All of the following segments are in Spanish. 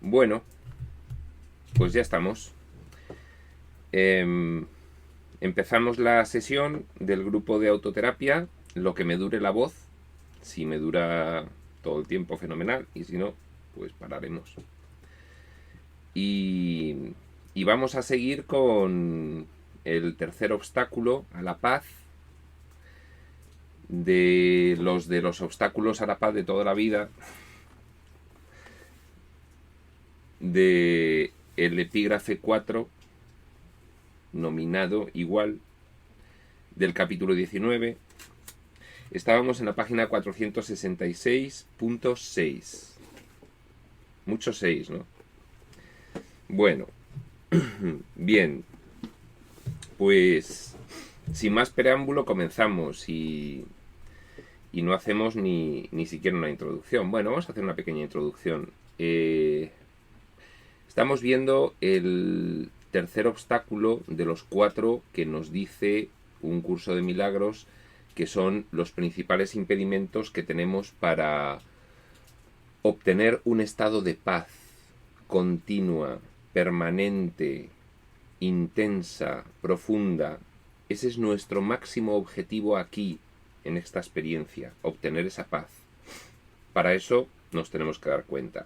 Bueno, pues ya estamos. Empezamos la sesión del grupo de autoterapia, lo que me dure la voz. Si me dura todo el tiempo, fenomenal. Y si no, pues pararemos. Y vamos a seguir con el tercer obstáculo a la paz, de los obstáculos a la paz de toda la vida, de el epígrafe 4, nominado igual, del capítulo 19. Estábamos en la página 466.6. Mucho 6, ¿no? Bueno, bien, pues sin más preámbulo comenzamos y no hacemos ni siquiera una introducción. Bueno, vamos a hacer una pequeña introducción. Estamos viendo el tercer obstáculo de los 4 que nos dice un curso de milagros, que son los principales impedimentos que tenemos para obtener un estado de paz continua, permanente, intensa, profunda. Ese es nuestro máximo objetivo aquí, en esta experiencia, obtener esa paz. Para eso nos tenemos que dar cuenta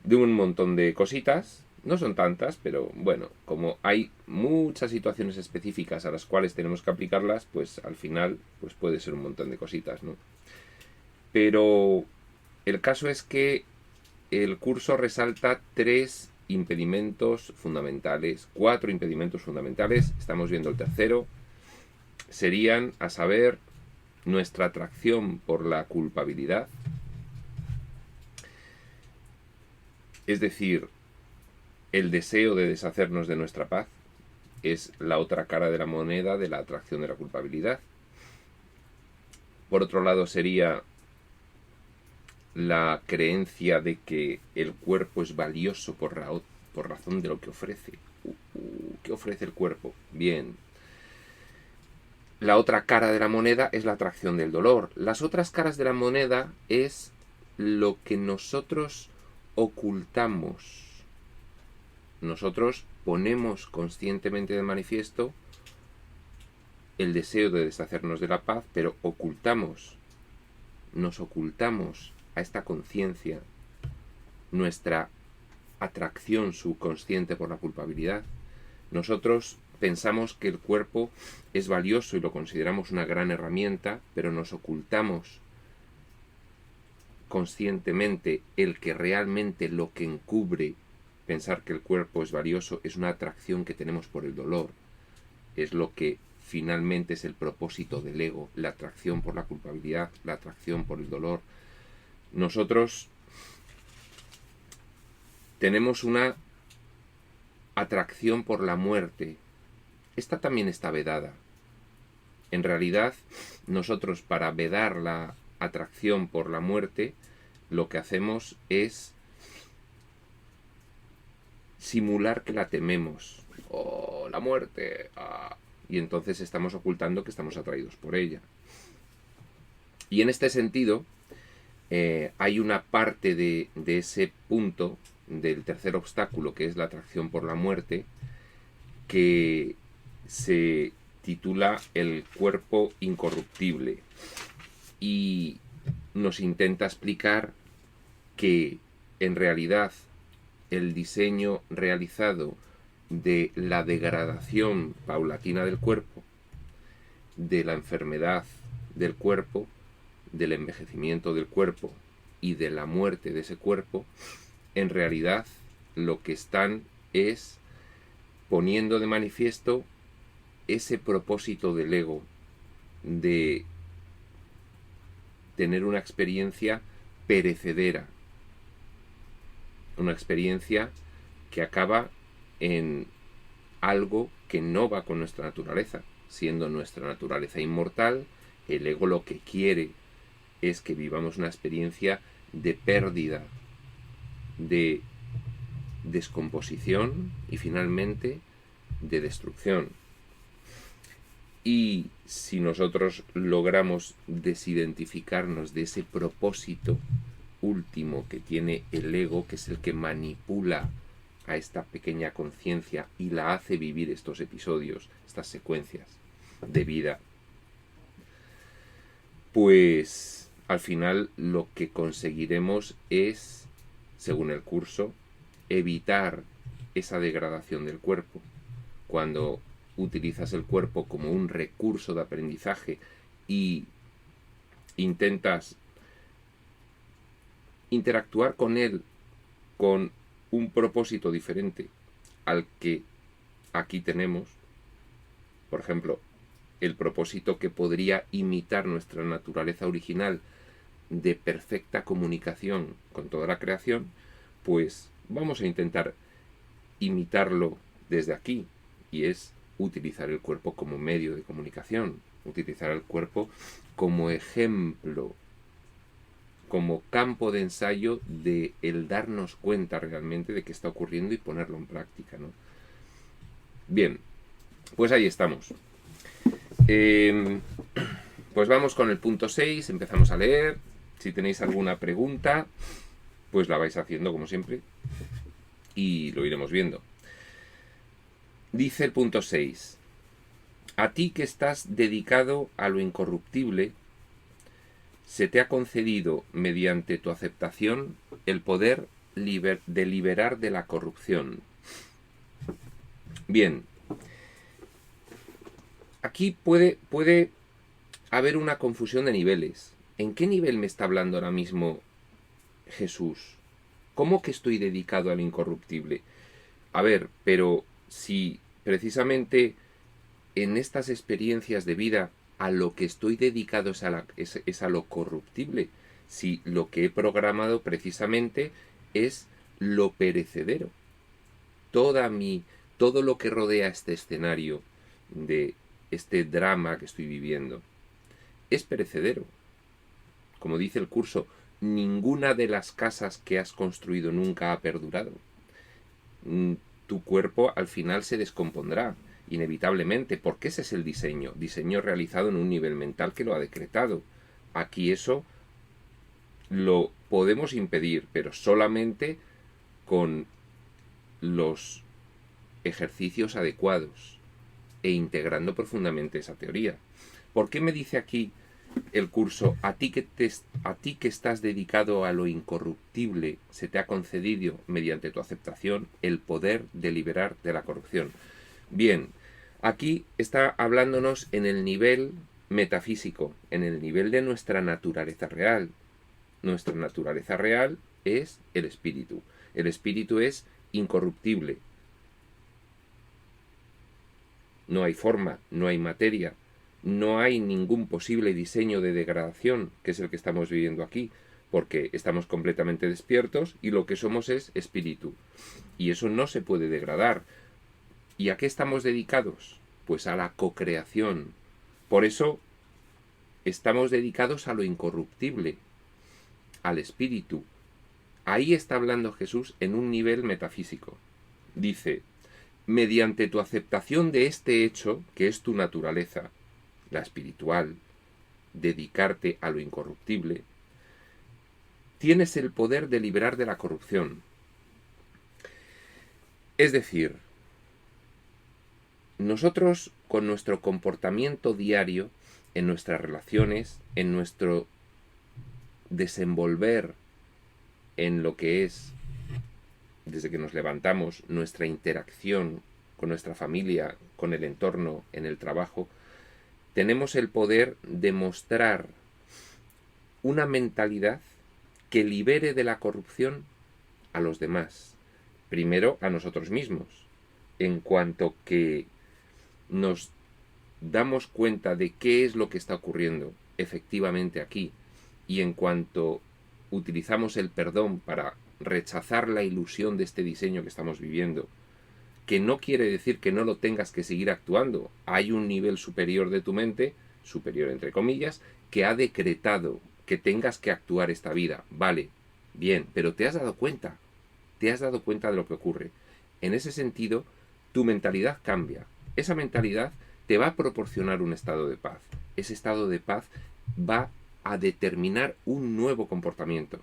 de un montón de cositas. No son tantas, pero bueno, como hay muchas situaciones específicas a las cuales tenemos que aplicarlas, pues al final pues puede ser un montón de cositas, ¿no? Pero el caso es que el curso resalta 3 impedimentos fundamentales, 4 impedimentos fundamentales. Estamos viendo el tercero. Serían, a saber, nuestra atracción por la culpabilidad, es decir, el deseo de deshacernos de nuestra paz. Es la otra cara de la moneda de la atracción de la culpabilidad. Por otro lado sería la creencia de que el cuerpo es valioso por razón de lo que ofrece. ¿Qué ofrece el cuerpo? Bien. La otra cara de la moneda es la atracción del dolor. Las otras caras de la moneda es lo que nosotros ocultamos. Nosotros ponemos conscientemente de manifiesto el deseo de deshacernos de la paz, pero nos ocultamos a esta conciencia nuestra atracción subconsciente por la culpabilidad. Nosotros pensamos que el cuerpo es valioso y lo consideramos una gran herramienta, pero nos ocultamos conscientemente el que realmente lo que encubre pensar que el cuerpo es valioso es una atracción que tenemos por el dolor. Es lo que finalmente es el propósito del ego, la atracción por la culpabilidad, la atracción por el dolor. Nosotros tenemos una atracción por la muerte. Esta también está vedada. En realidad, nosotros para vedar la atracción por la muerte, lo que hacemos es simular que la tememos. ¡Oh, la muerte! ¡Ah! Y entonces estamos ocultando que estamos atraídos por ella. Y en este sentido, hay una parte de ese punto del tercer obstáculo, que es la atracción por la muerte, que se titula el cuerpo incorruptible y nos intenta explicar que en realidad el diseño realizado de la degradación paulatina del cuerpo, de la enfermedad del cuerpo, del envejecimiento del cuerpo y de la muerte de ese cuerpo, en realidad lo que están es poniendo de manifiesto ese propósito del ego de tener una experiencia perecedera, una experiencia que acaba en algo que no va con nuestra naturaleza. Siendo nuestra naturaleza inmortal, el ego lo que quiere es que vivamos una experiencia de pérdida, de descomposición y finalmente de destrucción. Y si nosotros logramos desidentificarnos de ese propósito último que tiene el ego, que es el que manipula a esta pequeña conciencia y la hace vivir estos episodios, estas secuencias de vida, pues al final lo que conseguiremos es, según el curso, evitar esa degradación del cuerpo. Cuando utilizas el cuerpo como un recurso de aprendizaje y intentas interactuar con él con un propósito diferente al que aquí tenemos, por ejemplo, el propósito que podría imitar nuestra naturaleza original de perfecta comunicación con toda la creación, pues vamos a intentar imitarlo desde aquí, y es utilizar el cuerpo como medio de comunicación, utilizar el cuerpo como ejemplo, como campo de ensayo de el darnos cuenta realmente de qué está ocurriendo y ponerlo en práctica, ¿no? Bien, pues ahí estamos. Pues vamos con el punto 6, empezamos a leer. Si tenéis alguna pregunta, pues la vais haciendo como siempre y lo iremos viendo. Dice el punto 6: a ti que estás dedicado a lo incorruptible, se te ha concedido mediante tu aceptación el poder de liberar de la corrupción. Bien, aquí puede haber una confusión de niveles. ¿En qué nivel me está hablando ahora mismo Jesús? ¿Cómo que estoy dedicado al incorruptible? A ver, pero si precisamente en estas experiencias de vida a lo que estoy dedicado es a lo corruptible, si lo que he programado precisamente es lo perecedero. Todo lo que rodea este escenario de este drama que estoy viviendo es perecedero. Como dice el curso, ninguna de las casas que has construido nunca ha perdurado. Tu cuerpo al final se descompondrá, inevitablemente, porque ese es el diseño realizado en un nivel mental que lo ha decretado. Aquí eso lo podemos impedir, pero solamente con los ejercicios adecuados e integrando profundamente esa teoría. ¿Por qué me dice aquí el curso, a ti que estás dedicado a lo incorruptible, se te ha concedido mediante tu aceptación el poder de liberar de la corrupción? Bien, aquí está hablándonos en el nivel metafísico, en el nivel de nuestra naturaleza real. Nuestra naturaleza real es el espíritu. El espíritu es incorruptible. No hay forma, no hay materia, no hay ningún posible diseño de degradación, que es el que estamos viviendo aquí, porque estamos completamente despiertos y lo que somos es espíritu. Y eso no se puede degradar. ¿Y a qué estamos dedicados? Pues a la cocreación. Por eso estamos dedicados a lo incorruptible, al espíritu. Ahí está hablando Jesús en un nivel metafísico. Dice, mediante tu aceptación de este hecho, que es tu naturaleza, la espiritual, dedicarte a lo incorruptible, tienes el poder de liberar de la corrupción. Es decir, nosotros con nuestro comportamiento diario, en nuestras relaciones, en nuestro desenvolver en lo que es, desde que nos levantamos, nuestra interacción con nuestra familia, con el entorno, en el trabajo, tenemos el poder de mostrar una mentalidad que libere de la corrupción a los demás. Primero a nosotros mismos, en cuanto que nos damos cuenta de qué es lo que está ocurriendo efectivamente aquí, y en cuanto utilizamos el perdón para rechazar la ilusión de este diseño que estamos viviendo, que no quiere decir que no lo tengas que seguir actuando. Hay un nivel superior de tu mente, superior entre comillas, que ha decretado que tengas que actuar esta vida. Vale, bien, pero te has dado cuenta de lo que ocurre. En ese sentido, tu mentalidad cambia. Esa mentalidad te va a proporcionar un estado de paz. Ese estado de paz va a determinar un nuevo comportamiento.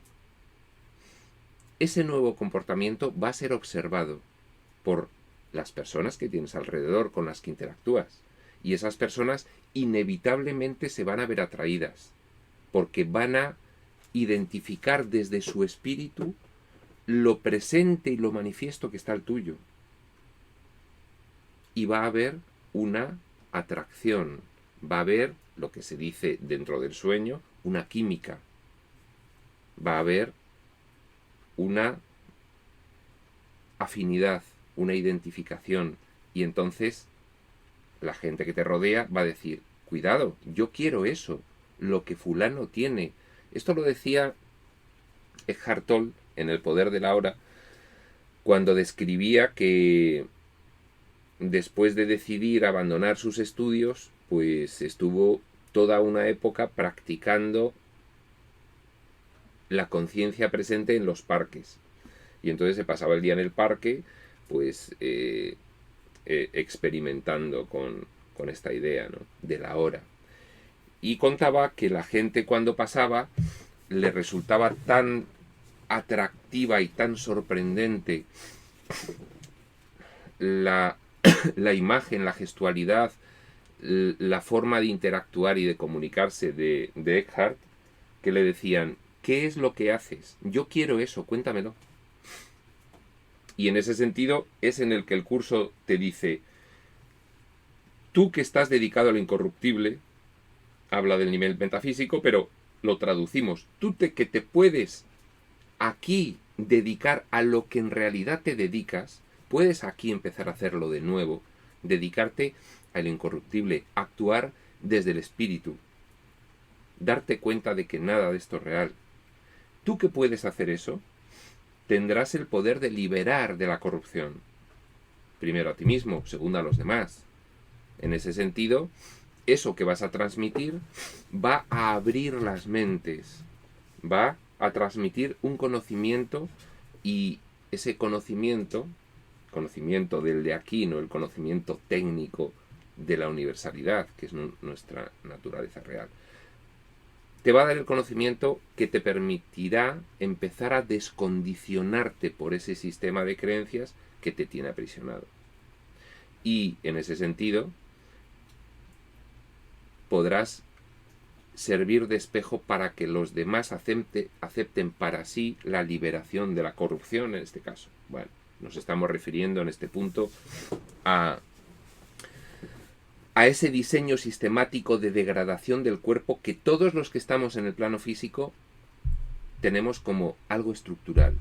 ese nuevo comportamiento va a ser observado por las personas que tienes alrededor, con las que interactúas. Y esas personas inevitablemente se van a ver atraídas, porque van a identificar desde su espíritu lo presente y lo manifiesto que está el tuyo. Y va a haber una atracción, va a haber lo que se dice dentro del sueño, una química. Va a haber una afinidad, una identificación, y entonces la gente que te rodea va a decir, cuidado, yo quiero eso, lo que fulano tiene. Esto lo decía Eckhart Tolle en El poder de la hora, cuando describía que después de decidir abandonar sus estudios, pues estuvo toda una época practicando la conciencia presente en los parques. Y entonces se pasaba el día en el parque, pues experimentando con esta idea, ¿no?, de la hora. Y contaba que la gente cuando pasaba le resultaba tan atractiva y tan sorprendente la imagen, la gestualidad, la forma de interactuar y de comunicarse de Eckhart, que le decían, ¿qué es lo que haces? Yo quiero eso, cuéntamelo. Y en ese sentido es en el que el curso te dice, tú que estás dedicado a lo incorruptible, habla del nivel metafísico, pero lo traducimos, que te puedes aquí dedicar a lo que en realidad te dedicas, puedes aquí empezar a hacerlo de nuevo, dedicarte a lo incorruptible, actuar desde el espíritu, darte cuenta de que nada de esto es real. Tú que puedes hacer eso, tendrás el poder de liberar de la corrupción. Primero a ti mismo, segundo a los demás. En ese sentido, eso que vas a transmitir va a abrir las mentes, va a transmitir un conocimiento, y ese conocimiento del de aquí, no el conocimiento técnico de la universalidad, que es nuestra naturaleza real, te va a dar el conocimiento que te permitirá empezar a descondicionarte por ese sistema de creencias que te tiene aprisionado. Y en ese sentido podrás servir de espejo para que los demás acepten para sí la liberación de la corrupción, en este caso. Bueno, nos estamos refiriendo en este punto a ese diseño sistemático de degradación del cuerpo que todos los que estamos en el plano físico tenemos como algo estructural.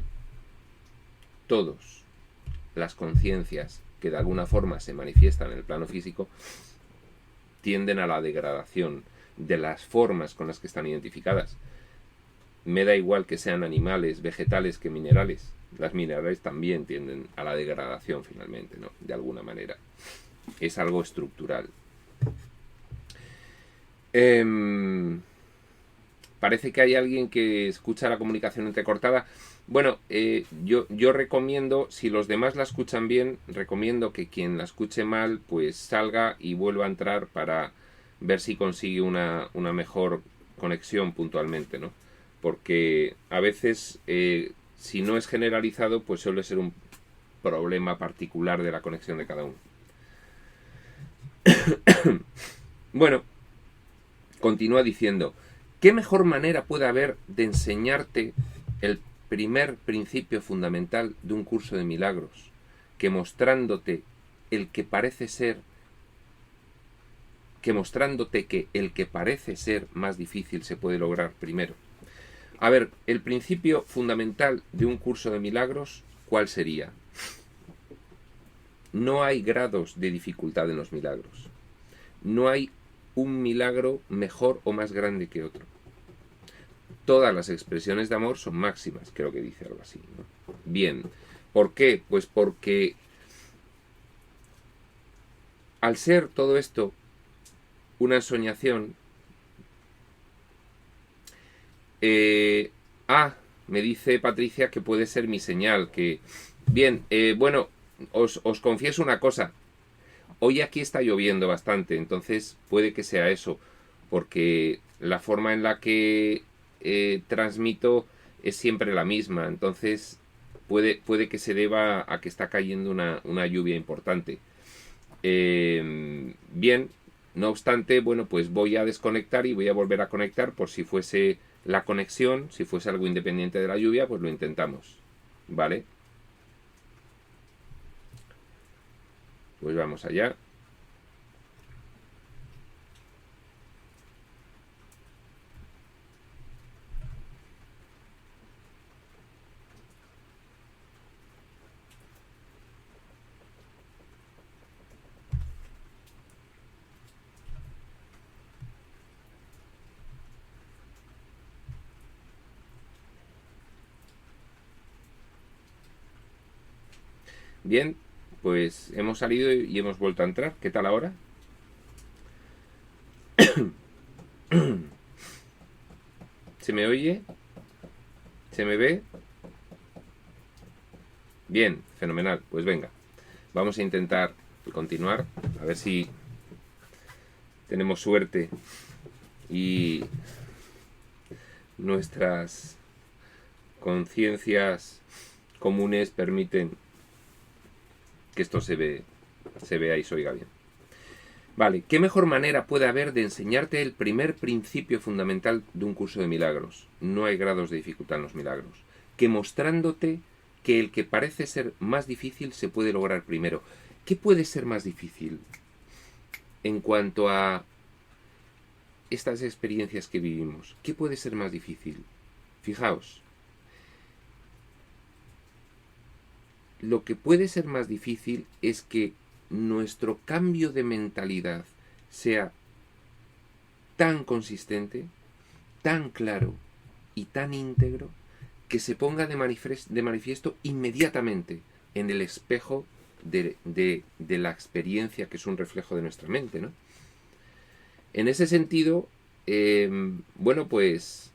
Todos las conciencias que de alguna forma se manifiestan en el plano físico tienden a la degradación de las formas con las que están identificadas. Me da igual que sean animales, vegetales que minerales. Las minerales también tienden a la degradación finalmente, ¿no?, de alguna manera. Es algo estructural. Parece que hay alguien que escucha la comunicación entrecortada. Bueno, yo recomiendo, si los demás la escuchan bien, recomiendo que quien la escuche mal pues salga y vuelva a entrar para ver si consigue una mejor conexión puntualmente, ¿no? Porque a veces, si no es generalizado, pues suele ser un problema particular de la conexión de cada uno. Bueno, continúa diciendo, ¿qué mejor manera puede haber de enseñarte el primer principio fundamental de un curso de milagros que mostrándote que el que parece ser más difícil se puede lograr primero? A ver, el principio fundamental de un curso de milagros, ¿cuál sería? No hay grados de dificultad en los milagros. No hay un milagro mejor o más grande que otro. Todas las expresiones de amor son máximas, creo que dice algo así, ¿no? Bien, ¿por qué? Pues porque al ser todo esto una ensoñación, me dice Patricia que puede ser mi señal, que... Bien, bueno, os confieso una cosa. Hoy aquí está lloviendo bastante, entonces puede que sea eso, porque la forma en la que transmito es siempre la misma. Entonces puede que se deba a que está cayendo una lluvia importante. Bien, no obstante, bueno, pues voy a desconectar y voy a volver a conectar por si fuese la conexión, si fuese algo independiente de la lluvia, pues lo intentamos, ¿vale? Pues vamos allá. Bien, pues hemos salido y hemos vuelto a entrar. ¿Qué tal ahora? ¿Se me oye? ¿Se me ve? Bien, fenomenal. Pues venga, vamos a intentar continuar. A ver si tenemos suerte y nuestras conciencias comunes permiten que esto se vea y se oiga bien. Vale, ¿qué mejor manera puede haber de enseñarte el primer principio fundamental de un curso de milagros? No hay grados de dificultad en los milagros. Que mostrándote que el que parece ser más difícil se puede lograr primero. ¿Qué puede ser más difícil en cuanto a estas experiencias que vivimos? ¿Qué puede ser más difícil? Fijaos, lo que puede ser más difícil es que nuestro cambio de mentalidad sea tan consistente, tan claro y tan íntegro que se ponga de manifiesto inmediatamente en el espejo de la experiencia que es un reflejo de nuestra mente, ¿no? En ese sentido, bueno, pues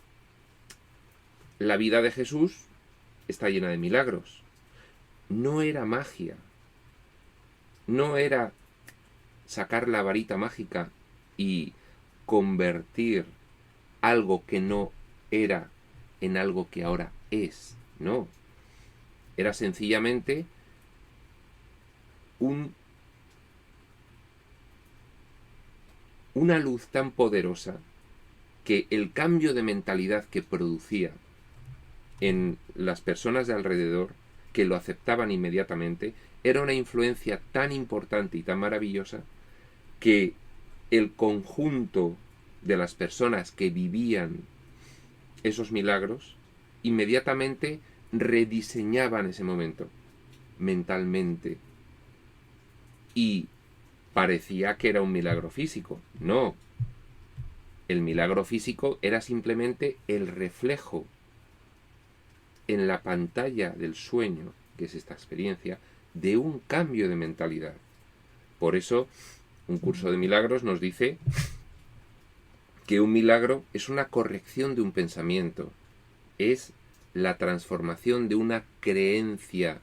la vida de Jesús está llena de milagros. No era magia, no era sacar la varita mágica y convertir algo que no era en algo que ahora es. No. Era sencillamente una luz tan poderosa que el cambio de mentalidad que producía en las personas de alrededor, que lo aceptaban inmediatamente, era una influencia tan importante y tan maravillosa que el conjunto de las personas que vivían esos milagros inmediatamente rediseñaban ese momento mentalmente y parecía que era un milagro físico. No, el milagro físico era simplemente el reflejo en la pantalla del sueño, que es esta experiencia, de un cambio de mentalidad. Por eso, un curso de milagros nos dice que un milagro es una corrección de un pensamiento, es la transformación de una creencia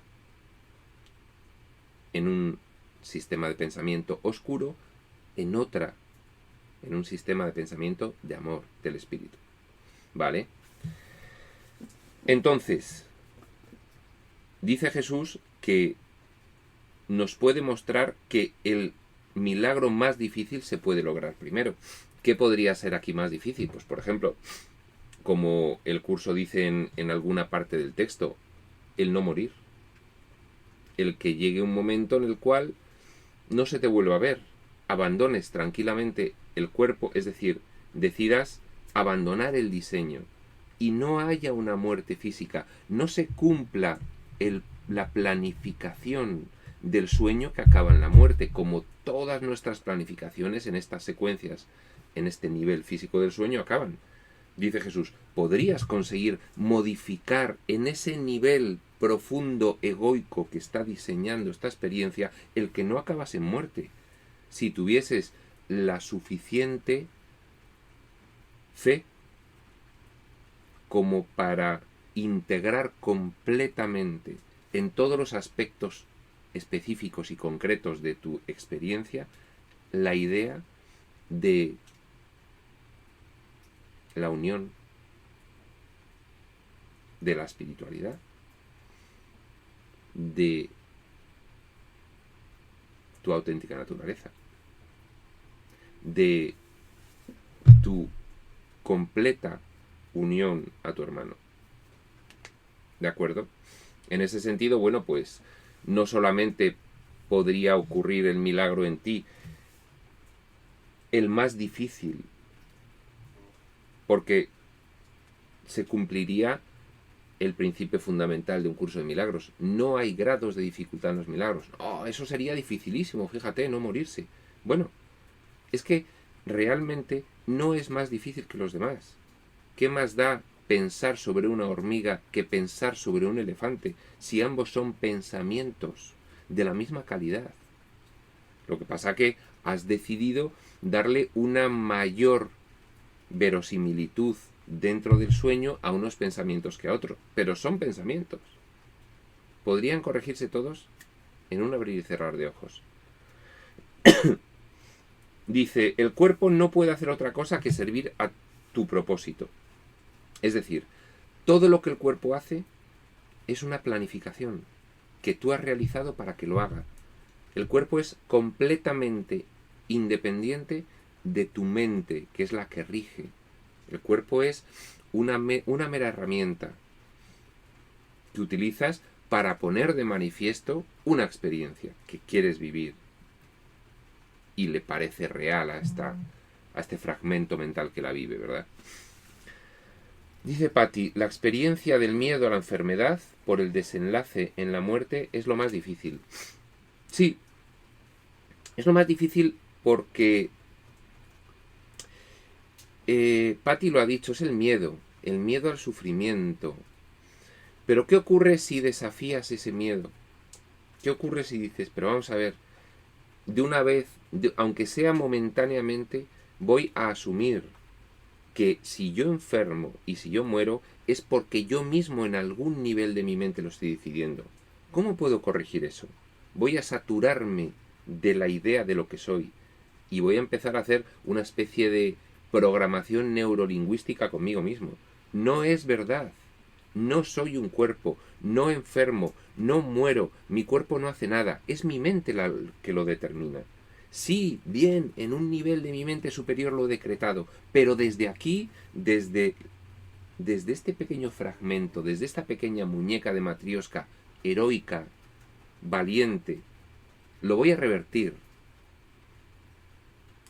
en un sistema de pensamiento oscuro en un sistema de pensamiento de amor del espíritu. ¿Vale? Entonces, dice Jesús que nos puede mostrar que el milagro más difícil se puede lograr primero. ¿Qué podría ser aquí más difícil? Pues, por ejemplo, como el curso dice en alguna parte del texto, el no morir. El que llegue un momento en el cual no se te vuelva a ver, abandones tranquilamente el cuerpo, es decir, decidas abandonar el diseño y no haya una muerte física, no se cumpla la planificación del sueño que acaba en la muerte, como todas nuestras planificaciones en estas secuencias, en este nivel físico del sueño, acaban. Dice Jesús, podrías conseguir modificar en ese nivel profundo egoico que está diseñando esta experiencia el que no acabas en muerte, si tuvieses la suficiente fe como para integrar completamente en todos los aspectos específicos y concretos de tu experiencia la idea de la unión de la espiritualidad. de tu auténtica naturaleza, de tu completa unión a tu hermano. ¿De acuerdo? En ese sentido, bueno, pues no solamente podría ocurrir el milagro en ti, el más difícil, porque se cumpliría el principio fundamental de un curso de milagros. No hay grados de dificultad en los milagros. Oh, eso sería dificilísimo, fíjate, no morirse. Bueno, es que realmente no es más difícil que los demás. ¿Qué más da pensar sobre una hormiga que pensar sobre un elefante si ambos son pensamientos de la misma calidad? Lo que pasa que has decidido darle una mayor verosimilitud dentro del sueño a unos pensamientos que a otros, pero son pensamientos. ¿Podrían corregirse todos? En un abrir y cerrar de ojos. Dice, el cuerpo no puede hacer otra cosa que servir a tu propósito. Es decir, todo lo que el cuerpo hace es una planificación que tú has realizado para que lo haga. El cuerpo es completamente independiente de tu mente, que es la que rige. El cuerpo es una mera herramienta que utilizas para poner de manifiesto una experiencia que quieres vivir y le parece real a este fragmento mental que la vive, ¿verdad? Dice Patti, la experiencia del miedo a la enfermedad por el desenlace en la muerte es lo más difícil. Sí, es lo más difícil porque Patti lo ha dicho, es el miedo al sufrimiento. Pero ¿qué ocurre si desafías ese miedo? ¿Qué ocurre si dices, pero vamos a ver, de una vez, aunque sea momentáneamente, voy a asumir que si yo enfermo y si yo muero es porque yo mismo en algún nivel de mi mente lo estoy decidiendo? ¿Cómo puedo corregir eso? Voy a saturarme de la idea de lo que soy y voy a empezar a hacer una especie de programación neurolingüística conmigo mismo. No es verdad. No soy un cuerpo, no enfermo, no muero, mi cuerpo no hace nada, es mi mente la que lo determina. Sí, bien, en un nivel de mi mente superior lo he decretado, pero desde aquí, desde este pequeño fragmento, desde esta pequeña muñeca de Matrioska, heroica, valiente, lo voy a revertir.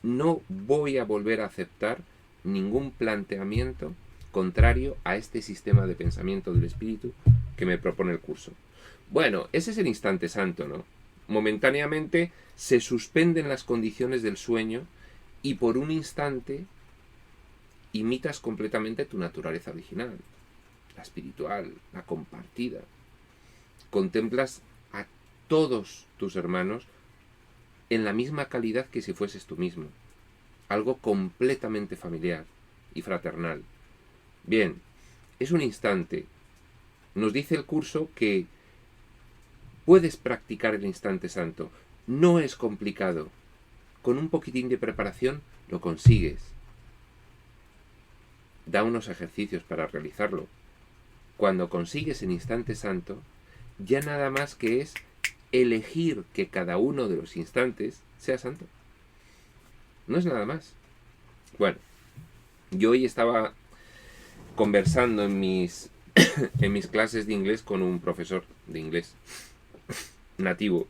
No voy a volver a aceptar ningún planteamiento contrario a este sistema de pensamiento del espíritu que me propone el curso. Bueno, ese es el instante santo, ¿no? Momentáneamente se suspenden las condiciones del sueño y por un instante imitas completamente tu naturaleza original, la espiritual, la compartida. Contemplas a todos tus hermanos en la misma calidad que si fueses tú mismo. Algo completamente familiar y fraternal. Bien, es un instante. Nos dice el curso que puedes practicar el instante santo. No es complicado. Con un poquitín de preparación lo consigues. Da unos ejercicios para realizarlo. Cuando consigues el instante santo, ya nada más que es elegir que cada uno de los instantes sea santo. No es nada más. Bueno, yo hoy estaba conversando en mis clases de inglés con un profesor de inglés nativo.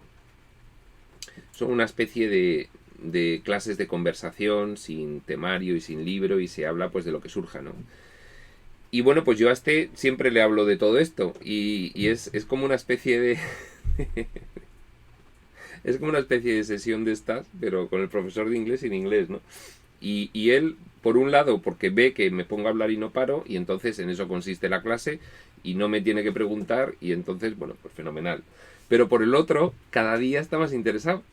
Son una especie de clases de conversación sin temario y sin libro y se habla pues de lo que surja, ¿no? Y bueno, pues yo a siempre le hablo de todo esto y es como una especie de es como una especie de sesión de estas, pero con el profesor de inglés en inglés, ¿no? Y él, por un lado, porque ve que me pongo a hablar y no paro, y entonces en eso consiste la clase, y no me tiene que preguntar, y entonces, bueno, pues fenomenal. Pero por el otro, cada día está más interesado.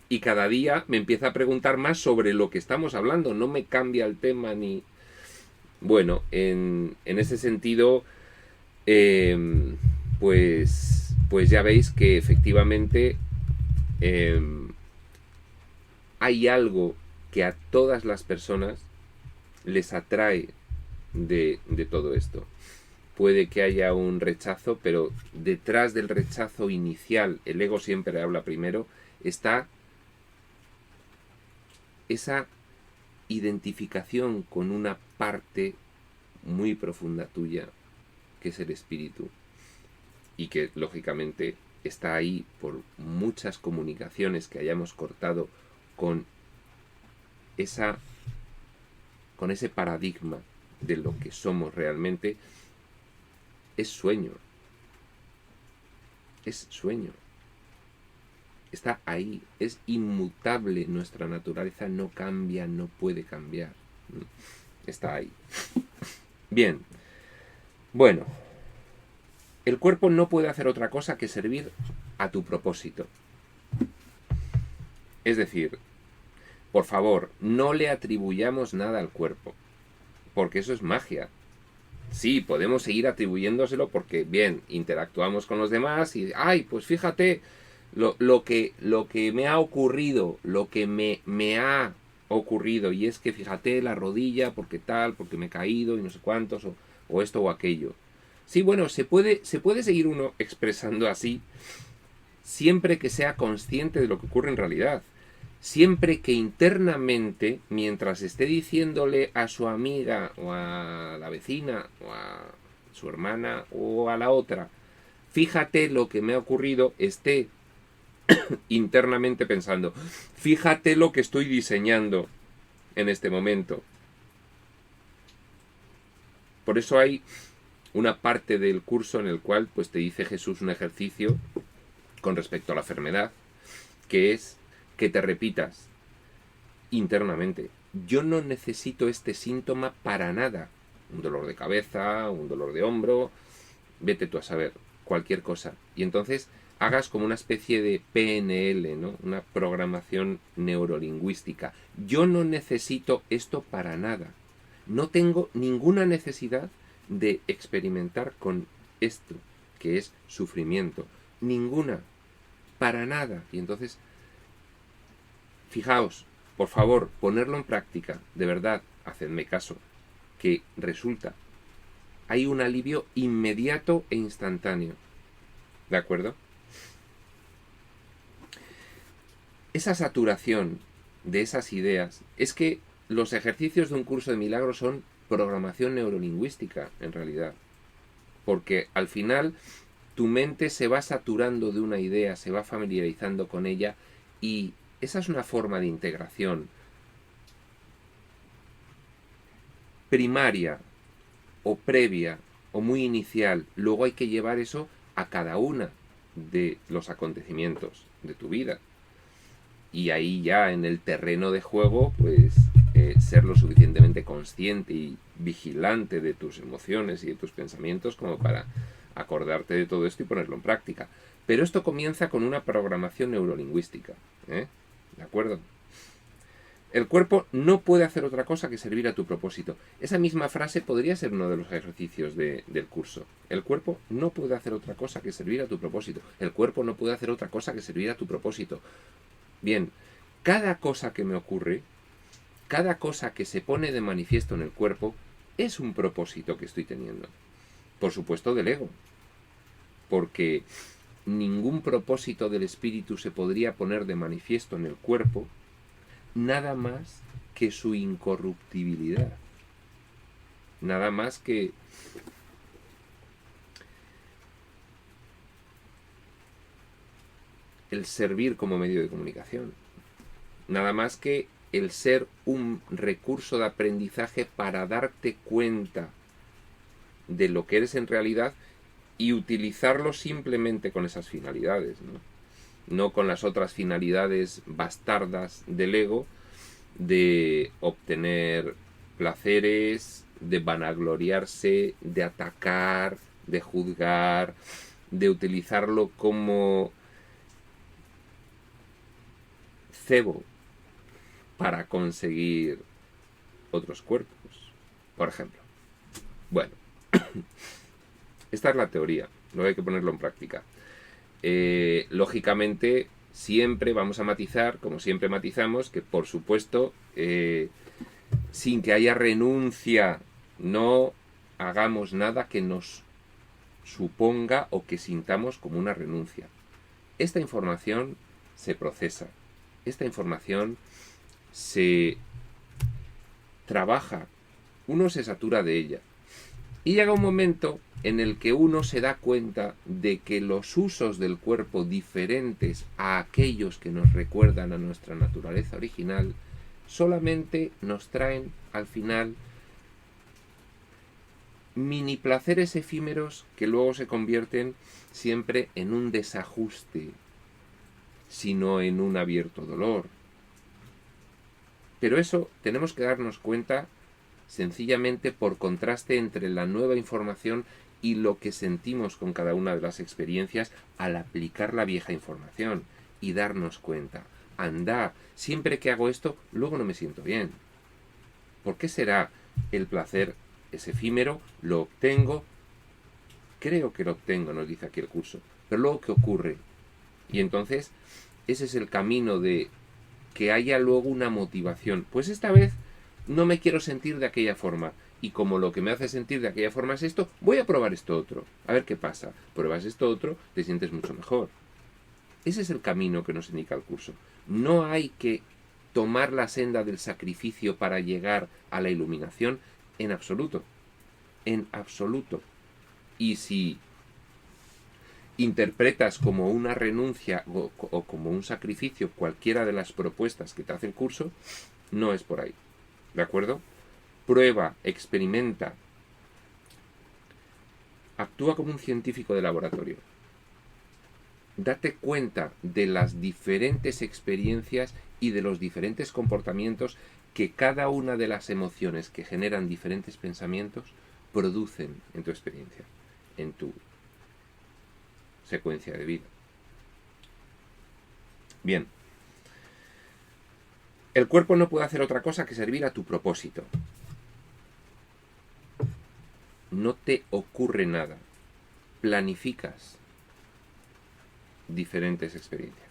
Y cada día me empieza a preguntar más sobre lo que estamos hablando, no me cambia el tema ni... Bueno, en ese sentido, pues ya veis que efectivamente hay algo que a todas las personas les atrae de todo esto. puede que haya un rechazo, pero detrás del rechazo inicial, el ego siempre habla primero, está esa identificación con una parte muy profunda tuya, que es el espíritu, y que lógicamente está ahí por muchas comunicaciones que hayamos cortado con ese paradigma de lo que somos realmente. Es sueño, está ahí, es inmutable, nuestra naturaleza no cambia, no puede cambiar, está ahí. Bien, bueno, el cuerpo no puede hacer otra cosa que servir a tu propósito. Es decir, por favor, no le atribuyamos nada al cuerpo, porque eso es magia. Sí, podemos seguir atribuyéndoselo porque, bien, interactuamos con los demás y, ay, pues fíjate lo que me ha ocurrido, lo que me ha ocurrido, y es que fíjate la rodilla, porque tal, porque me he caído y no sé cuántos, o esto o aquello. Sí, bueno, se puede seguir uno expresando así, siempre que sea consciente de lo que ocurre en realidad. Siempre que internamente, mientras esté diciéndole a su amiga o a la vecina o a su hermana o a la otra, fíjate lo que me ha ocurrido, esté internamente pensando, fíjate lo que estoy diseñando en este momento. Por eso hay una parte del curso en el cual pues te dice Jesús un ejercicio con respecto a la enfermedad, que es que te repitas internamente, yo no necesito este síntoma para nada. Un dolor de cabeza, un dolor de hombro, vete tú a saber, cualquier cosa. Y entonces hagas como una especie de PNL, ¿no? Una programación neurolingüística. Yo no necesito esto para nada. No tengo ninguna necesidad de experimentar con esto, que es sufrimiento. Ninguna. Para nada. Y entonces, fijaos, por favor, ponerlo en práctica. De verdad, hacedme caso. Que resulta. Hay un alivio inmediato e instantáneo. ¿De acuerdo? Esa saturación de esas ideas es que los ejercicios de un curso de milagros son programación neurolingüística, en realidad. Porque al final tu mente se va saturando de una idea, se va familiarizando con ella, y esa es una forma de integración primaria o previa o muy inicial. Luego hay que llevar eso a cada una de los acontecimientos de tu vida. Y ahí ya en el terreno de juego, pues ser lo suficientemente consciente y vigilante de tus emociones y de tus pensamientos como para acordarte de todo esto y ponerlo en práctica. Pero esto comienza con una programación neurolingüística, ¿eh? ¿De acuerdo? El cuerpo no puede hacer otra cosa que servir a tu propósito. Esa misma frase podría ser uno de los ejercicios del curso. El cuerpo no puede hacer otra cosa que servir a tu propósito. El cuerpo no puede hacer otra cosa que servir a tu propósito. Bien, cada cosa que me ocurre, cada cosa que se pone de manifiesto en el cuerpo, es un propósito que estoy teniendo. Por supuesto del ego. Porque ningún propósito del espíritu se podría poner de manifiesto en el cuerpo nada más que su incorruptibilidad. Nada más que el servir como medio de comunicación. Nada más que el ser un recurso de aprendizaje para darte cuenta de lo que eres en realidad y utilizarlo simplemente con esas finalidades, no con las otras finalidades bastardas del ego de obtener placeres, de vanagloriarse, de atacar, de juzgar, de utilizarlo como cebo para conseguir otros cuerpos, por ejemplo. Bueno, esta es la teoría, luego hay que ponerlo en práctica. Lógicamente, siempre vamos a matizar, como siempre matizamos, que por supuesto, sin que haya renuncia, no hagamos nada que nos suponga o que sintamos como una renuncia. Esta información se procesa, esta información se trabaja, uno se satura de ella. Y llega un momento en el que uno se da cuenta de que los usos del cuerpo diferentes a aquellos que nos recuerdan a nuestra naturaleza original solamente nos traen al final mini placeres efímeros que luego se convierten siempre en un desajuste, sino en un abierto dolor. Pero eso tenemos que darnos cuenta sencillamente por contraste entre la nueva información y lo que sentimos con cada una de las experiencias al aplicar la vieja información y darnos cuenta. Anda, siempre que hago esto, luego no me siento bien. ¿Por qué será? El placer es efímero, lo obtengo, creo que lo obtengo, nos dice aquí el curso, pero luego ¿qué ocurre? Y entonces ese es el camino de que haya luego una motivación. Pues esta vez no me quiero sentir de aquella forma. Y como lo que me hace sentir de aquella forma es esto, voy a probar esto otro. A ver qué pasa. Pruebas esto otro, te sientes mucho mejor. Ese es el camino que nos indica el curso. No hay que tomar la senda del sacrificio para llegar a la iluminación en absoluto. En absoluto. Y si interpretas como una renuncia o como un sacrificio cualquiera de las propuestas que te hace el curso, no es por ahí. ¿De acuerdo? Prueba, experimenta, actúa como un científico de laboratorio. Date cuenta de las diferentes experiencias y de los diferentes comportamientos que cada una de las emociones que generan diferentes pensamientos producen en tu experiencia, en tu secuencia de vida. Bien. El cuerpo no puede hacer otra cosa que servir a tu propósito. No te ocurre nada. Planificas diferentes experiencias.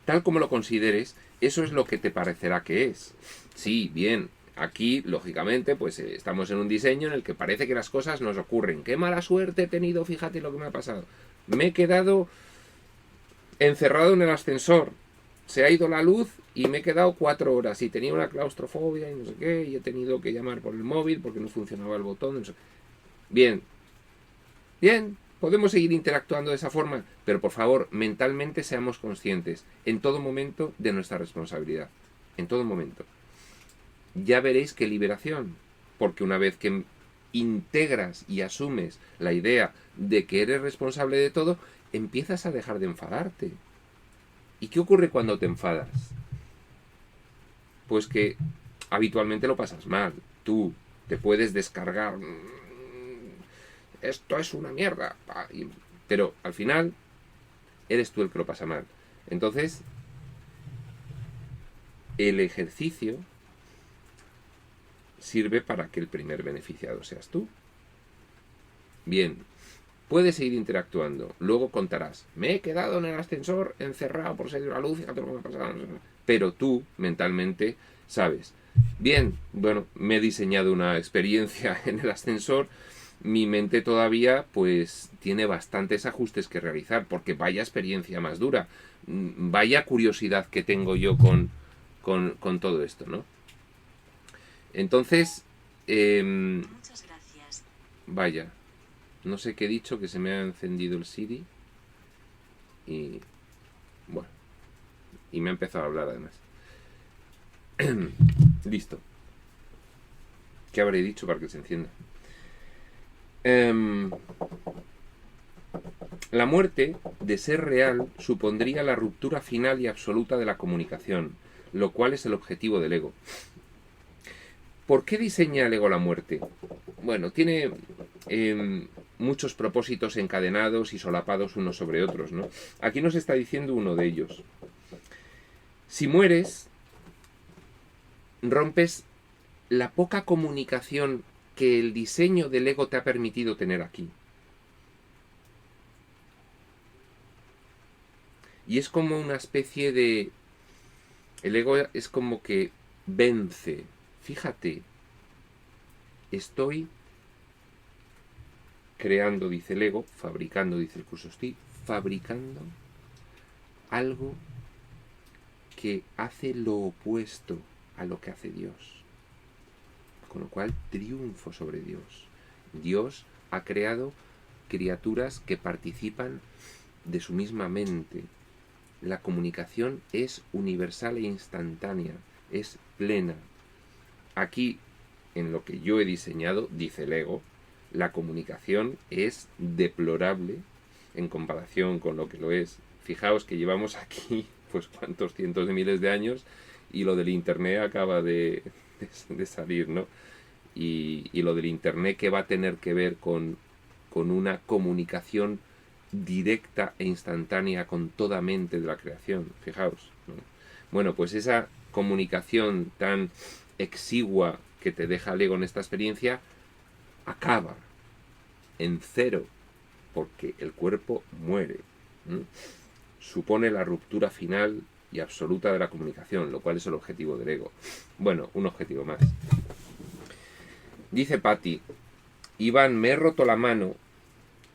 Tal como lo consideres, eso es lo que te parecerá que es. Sí, bien, aquí, lógicamente, pues estamos en un diseño en el que parece que las cosas nos ocurren. ¡Qué mala suerte he tenido! Fíjate lo que me ha pasado. Me he quedado encerrado en el ascensor. Se ha ido la luz y me he quedado 4 horas y tenía una claustrofobia y no sé qué, y he tenido que llamar por el móvil porque no funcionaba el botón. No sé. Bien, podemos seguir interactuando de esa forma, pero por favor, mentalmente seamos conscientes en todo momento de nuestra responsabilidad. En todo momento. Ya veréis qué liberación, porque una vez que integras y asumes la idea de que eres responsable de todo, empiezas a dejar de enfadarte. ¿Y qué ocurre cuando te enfadas? Pues que habitualmente lo pasas mal. Tú te puedes descargar. Esto es una mierda. Pero al final eres tú el que lo pasa mal. Entonces, el ejercicio sirve para que el primer beneficiado seas tú. Bien. Puedes seguir interactuando. Luego contarás. Me he quedado en el ascensor encerrado por salir la luz. Fíjate lo que me ha pasado. Pero tú, mentalmente, sabes. Bien, bueno, me he diseñado una experiencia en el ascensor. Mi mente todavía, pues, tiene bastantes ajustes que realizar. Porque vaya experiencia más dura. Vaya curiosidad que tengo yo con todo esto, ¿no? Entonces, muchas gracias. Vaya. No sé qué he dicho, que se me ha encendido el Siri. Y bueno. Y me ha empezado a hablar además. Listo. ¿Qué habré dicho para que se encienda? La muerte, de ser real, supondría la ruptura final y absoluta de la comunicación, lo cual es el objetivo del ego. ¿Por qué diseña el ego la muerte? Bueno, tiene muchos propósitos encadenados y solapados unos sobre otros, ¿no? Aquí nos está diciendo uno de ellos. Si mueres, rompes la poca comunicación que el diseño del ego te ha permitido tener aquí. Y es como una especie de... El ego es como que vence. Fíjate, estoy creando, dice el ego, fabricando, dice el curso, estoy fabricando algo que hace lo opuesto a lo que hace Dios. Con lo cual triunfo sobre Dios. Dios ha creado criaturas que participan de su misma mente. La comunicación es universal e instantánea, es plena. Aquí, en lo que yo he diseñado, dice el ego, la comunicación es deplorable en comparación con lo que lo es. Fijaos que llevamos aquí, pues cuántos cientos de miles de años, y lo del internet acaba de salir, ¿no? Y lo del internet, que va a tener que ver con una comunicación directa e instantánea con toda mente de la creación. Fijaos, ¿no? Bueno, pues esa comunicación tan exigua que te deja el ego en esta experiencia acaba en cero, porque el cuerpo muere. Supone la ruptura final y absoluta de la comunicación, lo cual es el objetivo del ego. Bueno, un objetivo más. Dice Patti: Iván, me he roto la mano,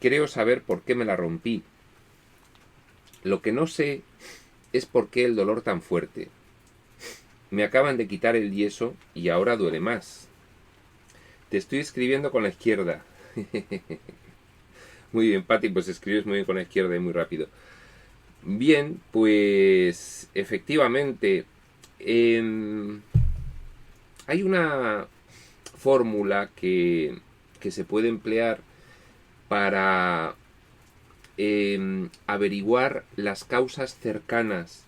creo saber por qué me la rompí. Lo que no sé es por qué el dolor tan fuerte. Me acaban de quitar el yeso y ahora duele más. Te estoy escribiendo con la izquierda. Muy bien, Patti, pues escribes muy bien con la izquierda y muy rápido. Bien, pues efectivamente hay una fórmula que se puede emplear para averiguar las causas cercanas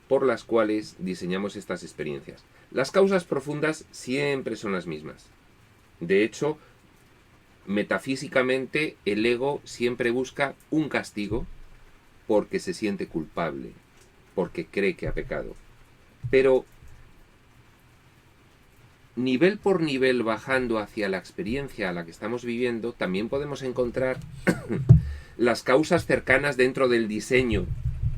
por las cuales diseñamos estas experiencias. Las causas profundas siempre son las mismas. De hecho, metafísicamente, el ego siempre busca un castigo porque se siente culpable, porque cree que ha pecado. Pero nivel por nivel, bajando hacia la experiencia a la que estamos viviendo, también podemos encontrar las causas cercanas dentro del diseño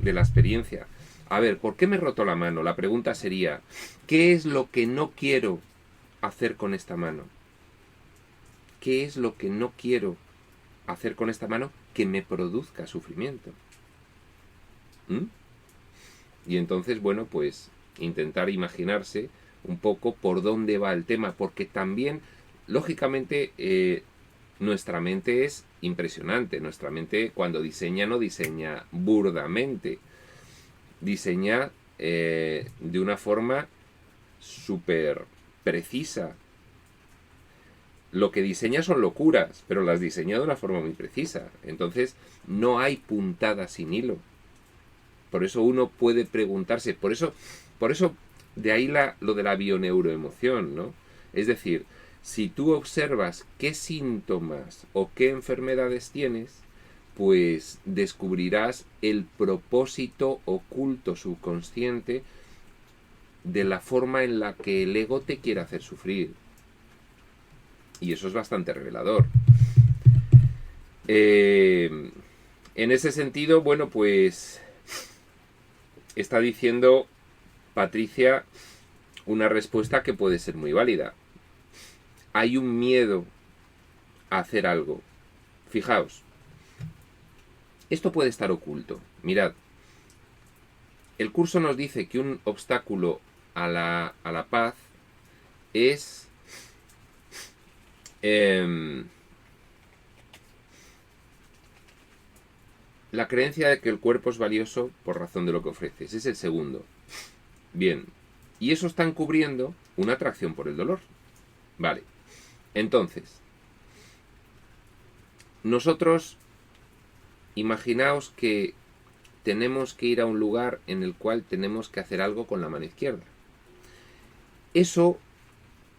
de la experiencia. A ver, ¿por qué me he roto la mano? La pregunta sería, ¿qué es lo que no quiero hacer con esta mano? ¿Qué es lo que no quiero hacer con esta mano que me produzca sufrimiento? Y entonces, bueno, pues intentar imaginarse un poco por dónde va el tema, porque también, lógicamente, nuestra mente es impresionante. Nuestra mente, cuando diseña, no diseña burdamente, diseña de una forma súper precisa. Lo que diseña son locuras, pero las diseña de una forma muy precisa. Entonces, no hay puntada sin hilo. Por eso uno puede preguntarse, por eso de ahí lo de la bioneuroemoción, ¿no? Es decir, si tú observas qué síntomas o qué enfermedades tienes, pues descubrirás el propósito oculto subconsciente de la forma en la que el ego te quiere hacer sufrir. Y eso es bastante revelador. En ese sentido, bueno, pues está diciendo Patricia una respuesta que puede ser muy válida. Hay un miedo a hacer algo. Fijaos, esto puede estar oculto. Mirad, el curso nos dice que un obstáculo a la paz es la creencia de que el cuerpo es valioso por razón de lo que ofrece. Ese es el segundo. Bien, y eso está encubriendo una atracción por el dolor. Vale, entonces, nosotros, imaginaos que tenemos que ir a un lugar en el cual tenemos que hacer algo con la mano izquierda. Eso,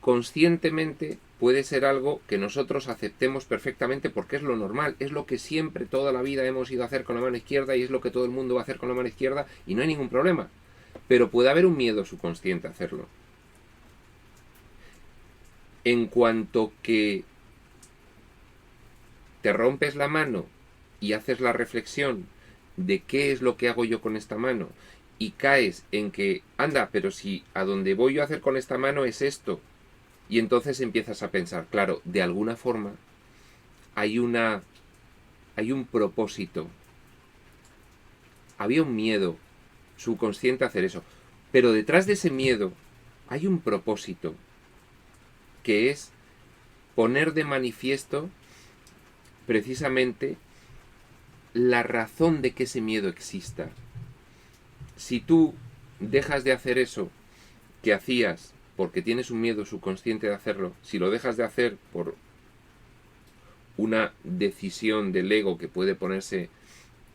conscientemente, puede ser algo que nosotros aceptemos perfectamente porque es lo normal, es lo que siempre, toda la vida hemos ido a hacer con la mano izquierda y es lo que todo el mundo va a hacer con la mano izquierda y no hay ningún problema. Pero puede haber un miedo subconsciente a hacerlo. En cuanto que te rompes la mano y haces la reflexión de qué es lo que hago yo con esta mano y caes en que, anda, pero si a donde voy yo a hacer con esta mano es esto, y entonces empiezas a pensar, claro, de alguna forma hay un propósito. Había un miedo subconsciente a hacer eso. Pero detrás de ese miedo hay un propósito, que es poner de manifiesto precisamente la razón de que ese miedo exista. Si tú dejas de hacer eso que hacías porque tienes un miedo subconsciente de hacerlo, si lo dejas de hacer por una decisión del ego que puede ponerse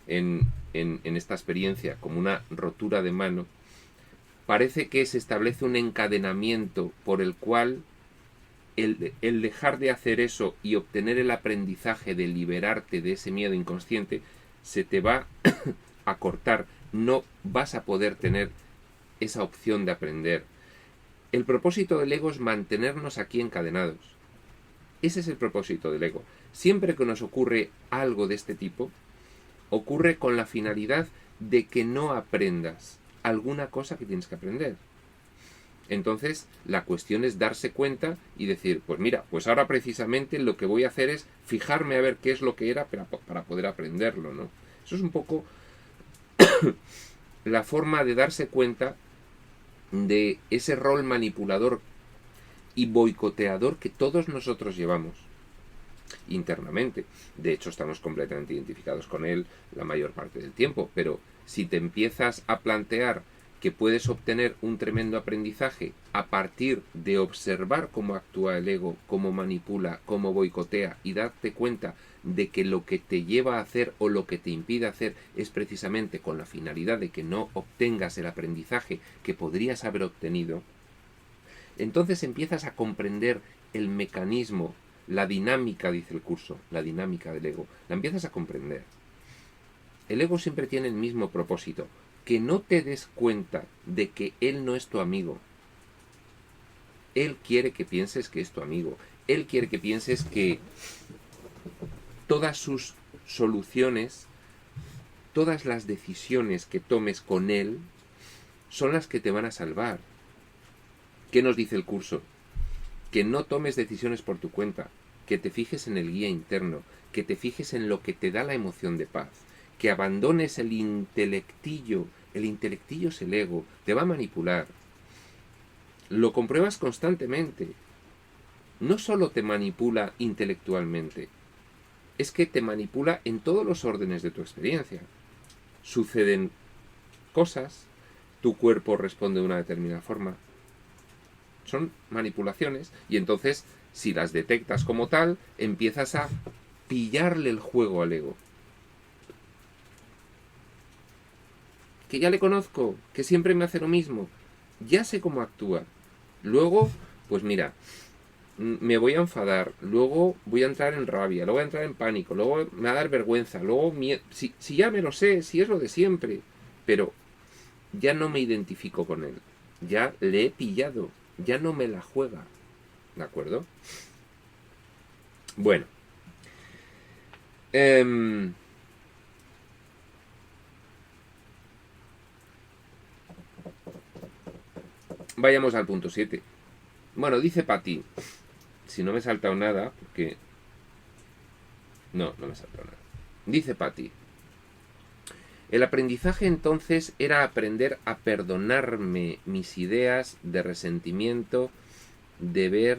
en esta experiencia como una rotura de mano, parece que se establece un encadenamiento por el cual el dejar de hacer eso y obtener el aprendizaje de liberarte de ese miedo inconsciente se te va a cortar. No vas a poder tener esa opción de aprender. El propósito del ego es mantenernos aquí encadenados. Ese es el propósito del ego. Siempre que nos ocurre algo de este tipo, ocurre con la finalidad de que no aprendas alguna cosa que tienes que aprender. Entonces, la cuestión es darse cuenta y decir, pues mira, pues ahora precisamente lo que voy a hacer es fijarme a ver qué es lo que era para poder aprenderlo, ¿no? Eso es un poco la forma de darse cuenta de ese rol manipulador y boicoteador que todos nosotros llevamos internamente. De hecho, estamos completamente identificados con él la mayor parte del tiempo, pero si te empiezas a plantear que puedes obtener un tremendo aprendizaje a partir de observar cómo actúa el ego, cómo manipula, cómo boicotea y darte cuenta de que lo que te lleva a hacer o lo que te impide hacer es precisamente con la finalidad de que no obtengas el aprendizaje que podrías haber obtenido, entonces empiezas a comprender el mecanismo, la dinámica, dice el curso, la dinámica del ego, la empiezas a comprender. El ego siempre tiene el mismo propósito, que no te des cuenta de que él no es tu amigo. Él quiere que pienses que es tu amigo. Él quiere que pienses que todas sus soluciones, todas las decisiones que tomes con él, son las que te van a salvar. ¿Qué nos dice el curso? Que no tomes decisiones por tu cuenta, que te fijes en el guía interno, que te fijes en lo que te da la emoción de paz, que abandones el intelectillo es el ego, te va a manipular. Lo compruebas constantemente. No solo te manipula intelectualmente, es que te manipula en todos los órdenes de tu experiencia. Suceden cosas, tu cuerpo responde de una determinada forma. Son manipulaciones y entonces, si las detectas como tal, empiezas a pillarle el juego al ego. Que ya le conozco, que siempre me hace lo mismo, ya sé cómo actúa. Luego, pues mira, me voy a enfadar, luego voy a entrar en rabia, luego voy a entrar en pánico, luego me va a dar vergüenza, luego si ya me lo sé, si es lo de siempre, pero ya no me identifico con él, ya le he pillado, ya no me la juega, ¿de acuerdo? Bueno, vayamos al punto 7. Bueno, dice Patti, si no me he saltado nada, porque... No me he saltado nada. Dice Patti, el aprendizaje entonces era aprender a perdonarme mis ideas de resentimiento de ver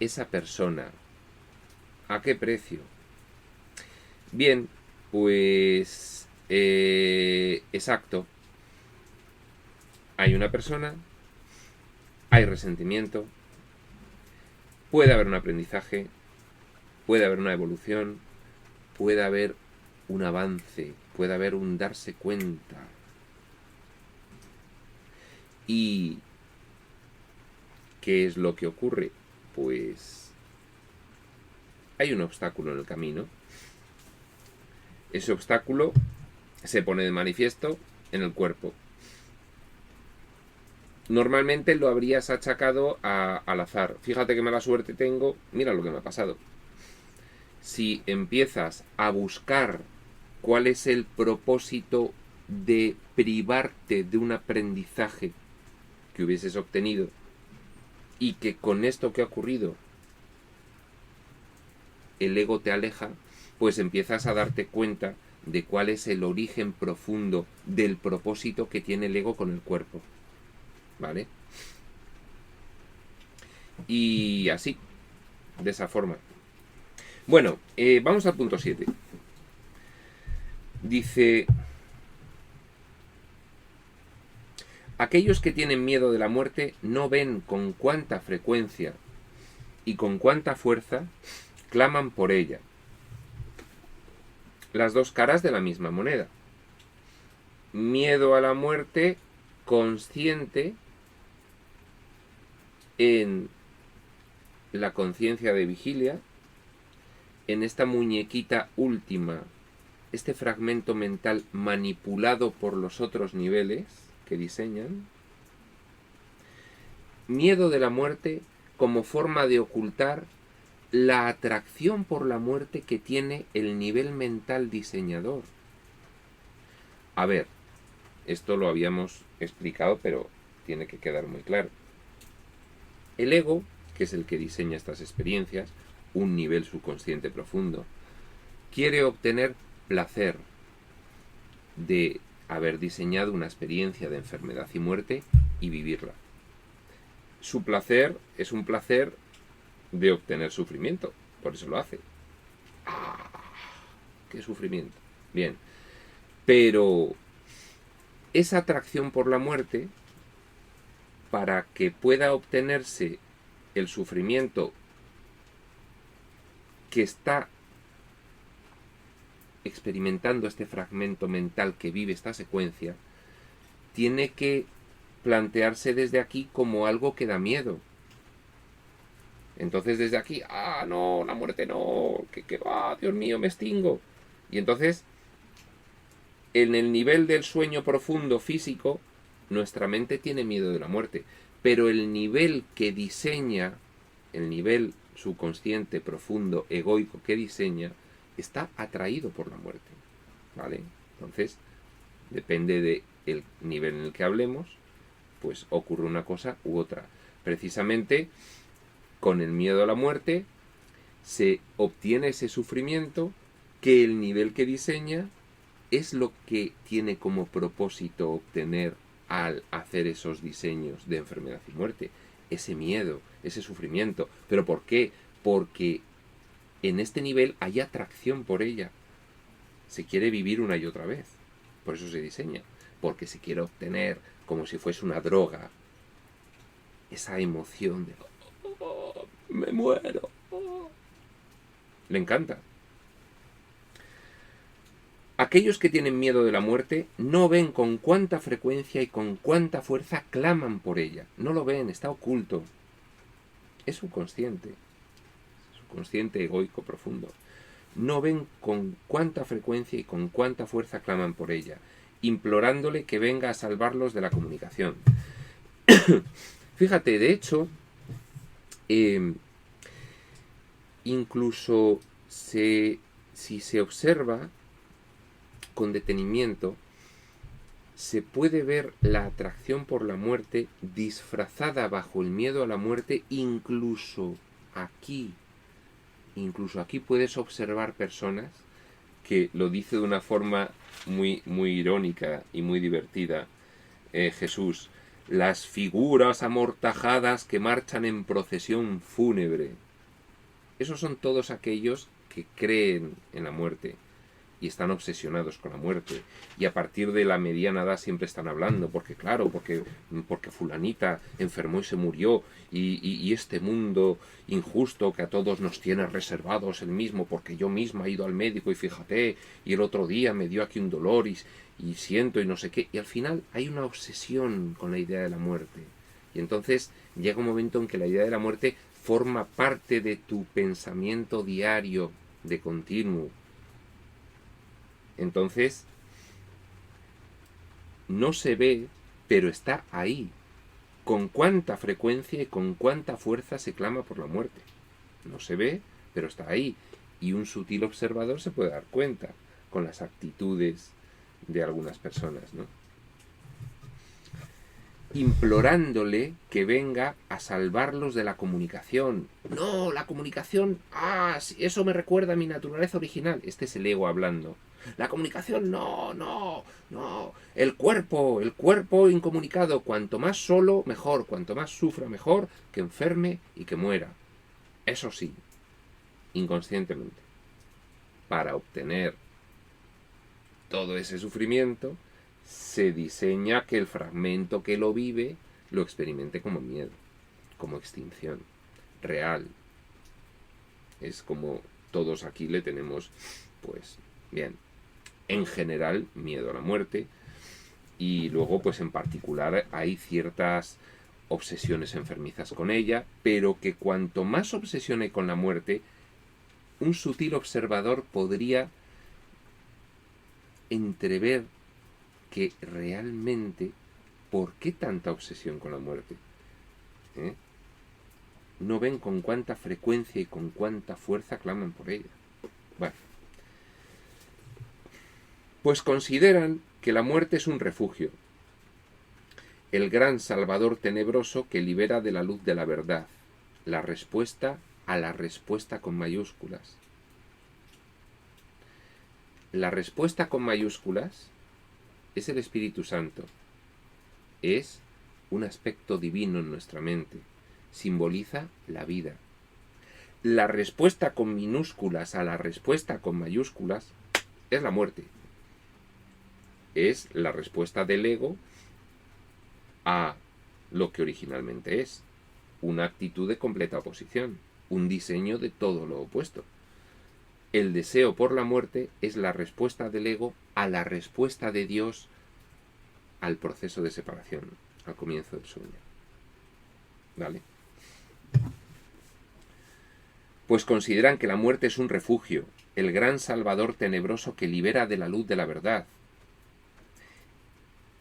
esa persona. ¿A qué precio? Bien, pues... exacto. Hay una persona, hay resentimiento, puede haber un aprendizaje, puede haber una evolución, puede haber un avance, puede haber un darse cuenta. ¿Y qué es lo que ocurre? Pues hay un obstáculo en el camino. Ese obstáculo se pone de manifiesto en el cuerpo. Normalmente lo habrías achacado al azar. Fíjate qué mala suerte tengo, mira lo que me ha pasado. Si empiezas a buscar cuál es el propósito de privarte de un aprendizaje que hubieses obtenido y que con esto que ha ocurrido el ego te aleja, pues empiezas a darte cuenta de cuál es el origen profundo del propósito que tiene el ego con el cuerpo. ¿Vale? Y así, de esa forma. Bueno, vamos al punto 7. Dice: aquellos que tienen miedo de la muerte no ven con cuánta frecuencia y con cuánta fuerza claman por ella. Las dos caras de la misma moneda. Miedo a la muerte consciente en la conciencia de vigilia, en esta muñequita última, este fragmento mental manipulado por los otros niveles que diseñan. Miedo de la muerte como forma de ocultar la atracción por la muerte que tiene el nivel mental diseñador. A ver, esto lo habíamos explicado, pero tiene que quedar muy claro. El ego, que es el que diseña estas experiencias, un nivel subconsciente profundo, quiere obtener placer de haber diseñado una experiencia de enfermedad y muerte y vivirla. Su placer es un placer de obtener sufrimiento, por eso lo hace. ¡Ah! ¡Qué sufrimiento! Bien, pero esa atracción por la muerte, para que pueda obtenerse el sufrimiento que está experimentando este fragmento mental que vive esta secuencia, tiene que plantearse desde aquí como algo que da miedo. Entonces desde aquí, no, la muerte no, que Dios mío, me extingo. Y entonces, en el nivel del sueño profundo físico, nuestra mente tiene miedo de la muerte, pero el nivel que diseña, el nivel subconsciente profundo, egoico que diseña, está atraído por la muerte, ¿vale? Entonces, depende del nivel en el que hablemos, pues ocurre una cosa u otra. Precisamente, con el miedo a la muerte, se obtiene ese sufrimiento que el nivel que diseña es lo que tiene como propósito obtener al hacer esos diseños de enfermedad y muerte. Ese miedo, ese sufrimiento. ¿Pero por qué? Porque en este nivel hay atracción por ella. Se quiere vivir una y otra vez. Por eso se diseña. Porque se quiere obtener, como si fuese una droga, esa emoción de me muero. Le encanta. Aquellos que tienen miedo de la muerte no ven con cuánta frecuencia y con cuánta fuerza claman por ella. No lo ven, está oculto. Es subconsciente. Subconsciente, egoico, profundo. No ven con cuánta frecuencia y con cuánta fuerza claman por ella, implorándole que venga a salvarlos de la comunicación. Fíjate, de hecho, incluso si se observa con detenimiento, se puede ver la atracción por la muerte disfrazada bajo el miedo a la muerte. Incluso aquí puedes observar personas que lo dice de una forma muy, muy irónica y muy divertida Jesús: las figuras amortajadas que marchan en procesión fúnebre. Esos son todos aquellos que creen en la muerte y están obsesionados con la muerte, y a partir de la mediana edad siempre están hablando, porque claro, porque fulanita enfermó y se murió, y este mundo injusto que a todos nos tiene reservados el mismo, porque yo misma he ido al médico y fíjate, y el otro día me dio aquí un dolor y siento y no sé qué, y al final hay una obsesión con la idea de la muerte, y entonces llega un momento en que la idea de la muerte forma parte de tu pensamiento diario de continuo. Entonces, no se ve, pero está ahí. Con cuánta frecuencia y con cuánta fuerza se clama por la muerte. No se ve, pero está ahí. Y un sutil observador se puede dar cuenta con las actitudes de algunas personas, ¿no? implorándole que venga a salvarlos de la comunicación. No, la comunicación, sí, eso me recuerda a mi naturaleza original. Este es el ego hablando. La comunicación, no, no, no. El cuerpo incomunicado, cuanto más solo, mejor. Cuanto más sufra, mejor, que enferme y que muera. Eso sí, inconscientemente. Para obtener todo ese sufrimiento, se diseña que el fragmento que lo vive lo experimente como miedo, como extinción real. Es como todos aquí le tenemos, pues, bien, en general, miedo a la muerte, y luego, pues, en particular, hay ciertas obsesiones enfermizas con ella, pero que cuanto más obsesione con la muerte, un sutil observador podría entrever que realmente, ¿por qué tanta obsesión con la muerte? No ven con cuánta frecuencia y con cuánta fuerza claman por ella. Bueno, pues consideran que la muerte es un refugio, el gran salvador tenebroso que libera de la luz de la verdad, la respuesta a la respuesta con mayúsculas. La respuesta con mayúsculas es el Espíritu Santo. Es un aspecto divino en nuestra mente. Simboliza la vida. La respuesta con minúsculas a la respuesta con mayúsculas es la muerte. Es la respuesta del ego a lo que originalmente es. Una actitud de completa oposición. Un diseño de todo lo opuesto. El deseo por la muerte es la respuesta del ego a la respuesta de Dios al proceso de separación, al comienzo del sueño. ¿Vale? Pues consideran que la muerte es un refugio, el gran salvador tenebroso que libera de la luz de la verdad.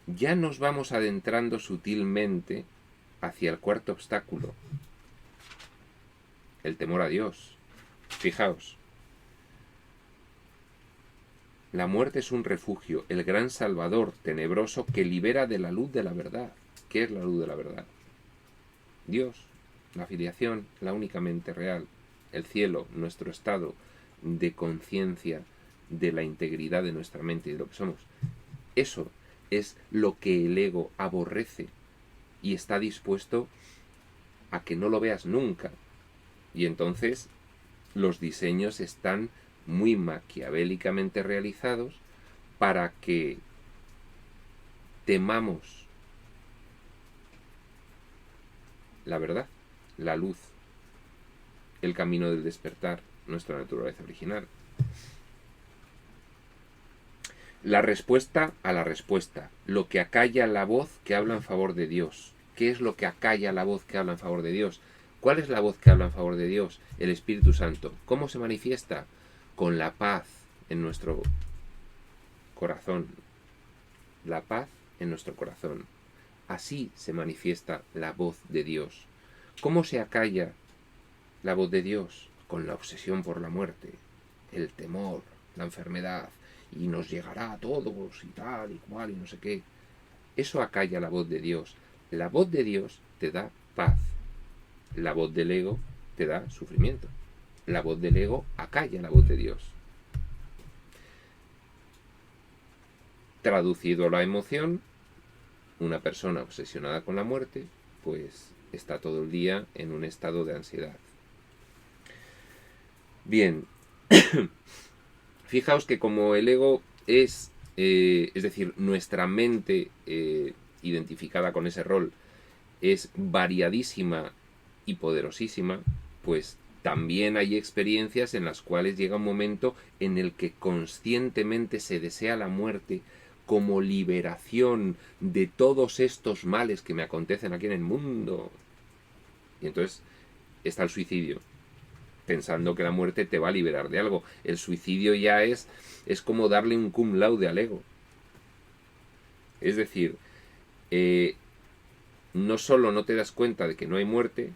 Ya nos vamos adentrando sutilmente hacia el cuarto obstáculo, el temor a Dios. Fijaos. La muerte es un refugio, el gran salvador tenebroso que libera de la luz de la verdad. ¿Qué es la luz de la verdad? Dios, la filiación, la únicamente real, el cielo, nuestro estado de conciencia de la integridad de nuestra mente y de lo que somos. Eso es lo que el ego aborrece y está dispuesto a que no lo veas nunca. Y entonces los diseños están muy maquiavélicamente realizados para que temamos la verdad, la luz, el camino del despertar, nuestra naturaleza original. La respuesta a la respuesta, lo que acalla la voz que habla en favor de Dios. ¿Qué es lo que acalla la voz que habla en favor de Dios? ¿Cuál es la voz que habla en favor de Dios? El Espíritu Santo. ¿Cómo se manifiesta? Con la paz en nuestro corazón. La paz en nuestro corazón. Así se manifiesta la voz de Dios. ¿Cómo se acalla la voz de Dios? Con la obsesión por la muerte, el temor, la enfermedad, y nos llegará a todos y tal y cual y no sé qué. Eso acalla la voz de Dios. La voz de Dios te da paz. La voz del ego te da sufrimiento. La voz del ego acalla la voz de Dios. Traducido a la emoción, una persona obsesionada con la muerte, pues está todo el día en un estado de ansiedad. Bien, fijaos que como el ego es decir, nuestra mente identificada con ese rol es variadísima y poderosísima, pues también hay experiencias en las cuales llega un momento en el que conscientemente se desea la muerte como liberación de todos estos males que me acontecen aquí en el mundo. Y entonces está el suicidio, pensando que la muerte te va a liberar de algo. El suicidio ya es como darle un cum laude al ego. Es decir, no solo no te das cuenta de que no hay muerte,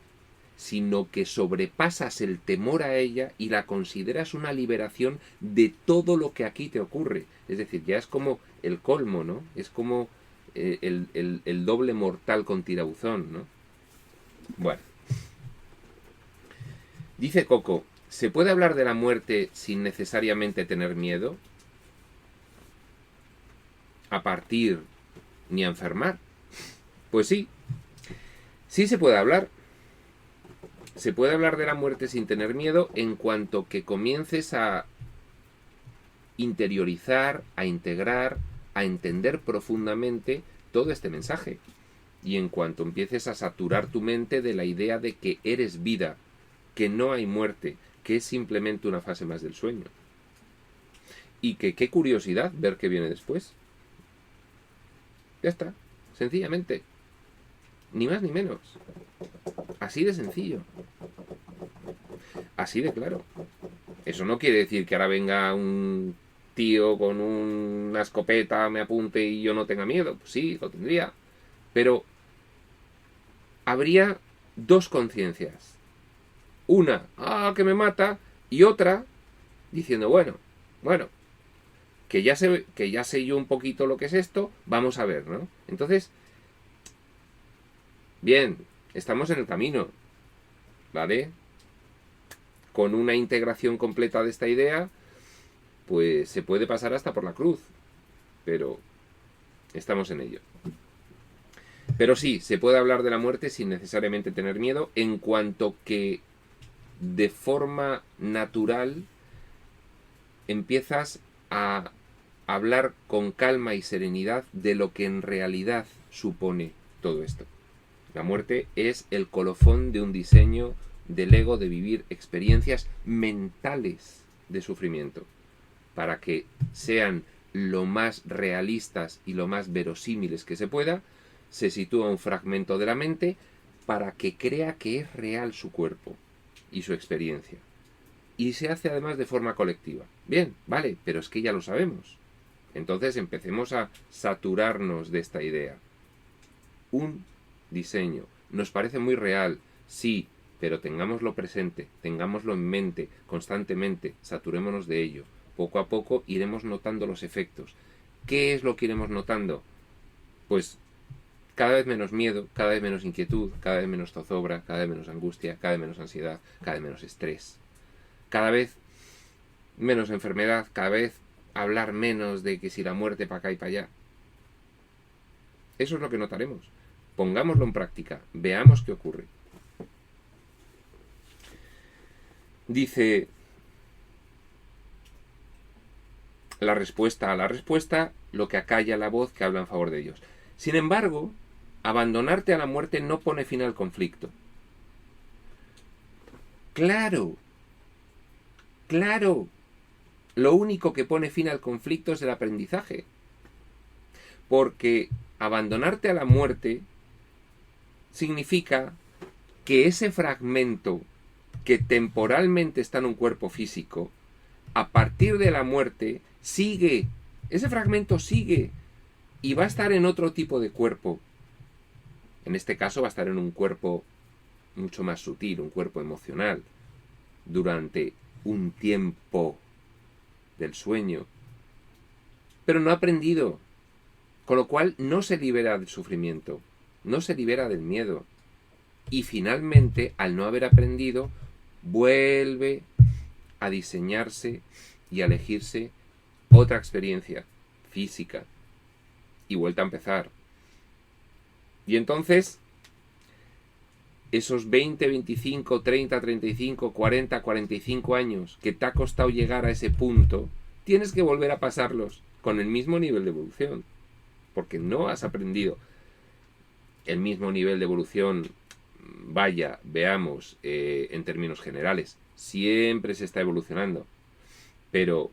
sino que sobrepasas el temor a ella y la consideras una liberación de todo lo que aquí te ocurre. Es decir, ya es como el colmo, ¿no? Es como el doble mortal con tirabuzón, ¿no? Bueno. Dice Coco, ¿se puede hablar de la muerte sin necesariamente tener miedo? ¿A partir ni a enfermar? Pues sí, sí se puede hablar. Se puede hablar de la muerte sin tener miedo en cuanto que comiences a interiorizar, a integrar, a entender profundamente todo este mensaje. Y en cuanto empieces a saturar tu mente de la idea de que eres vida, que no hay muerte, que es simplemente una fase más del sueño. Y que qué curiosidad ver qué viene después. Ya está, sencillamente. Ni más ni menos. Así de sencillo. Así de claro. Eso no quiere decir que ahora venga un tío con una escopeta, me apunte y yo no tenga miedo. Pues sí, lo tendría. Pero habría dos conciencias. Una, que me mata, y otra, diciendo, bueno, que ya sé yo un poquito lo que es esto, vamos a ver, ¿no? Entonces, bien, estamos en el camino, ¿vale? Con una integración completa de esta idea, pues se puede pasar hasta por la cruz, pero estamos en ello. Pero sí, se puede hablar de la muerte sin necesariamente tener miedo, en cuanto que de forma natural empiezas a hablar con calma y serenidad de lo que en realidad supone todo esto. La muerte es el colofón de un diseño del ego de vivir experiencias mentales de sufrimiento, para que sean lo más realistas y lo más verosímiles que se pueda. Se sitúa un fragmento de la mente para que crea que es real su cuerpo y su experiencia. Y se hace además de forma colectiva. Bien, vale, pero es que ya lo sabemos. Entonces empecemos a saturarnos de esta idea. Un diseño. Nos parece muy real, sí, pero tengámoslo presente, tengámoslo en mente constantemente, saturémonos de ello. Poco a poco iremos notando los efectos. ¿Qué es lo que iremos notando? Pues cada vez menos miedo, cada vez menos inquietud, cada vez menos zozobra, cada vez menos angustia, cada vez menos ansiedad, cada vez menos estrés. Cada vez menos enfermedad, cada vez hablar menos de que si la muerte para acá y para allá. Eso es lo que notaremos. Pongámoslo en práctica, veamos qué ocurre. Dice la respuesta a la respuesta, lo que acalla la voz que habla en favor de ellos. Sin embargo, abandonarte a la muerte no pone fin al conflicto. Claro, lo único que pone fin al conflicto es el aprendizaje. Porque abandonarte a la muerte significa que ese fragmento que temporalmente está en un cuerpo físico, a partir de la muerte, sigue. Ese fragmento sigue y va a estar en otro tipo de cuerpo. En este caso va a estar en un cuerpo mucho más sutil, un cuerpo emocional, durante un tiempo del sueño. Pero no ha aprendido, con lo cual no se libera del sufrimiento, no se libera del miedo. Y finalmente, al no haber aprendido, vuelve a diseñarse y a elegirse otra experiencia física. Y vuelta a empezar. Y entonces, esos 20, 25, 30, 35, 40, 45 años que te ha costado llegar a ese punto, tienes que volver a pasarlos con el mismo nivel de evolución. Porque no has aprendido el mismo nivel de evolución, vaya, veamos, en términos generales. Siempre se está evolucionando. Pero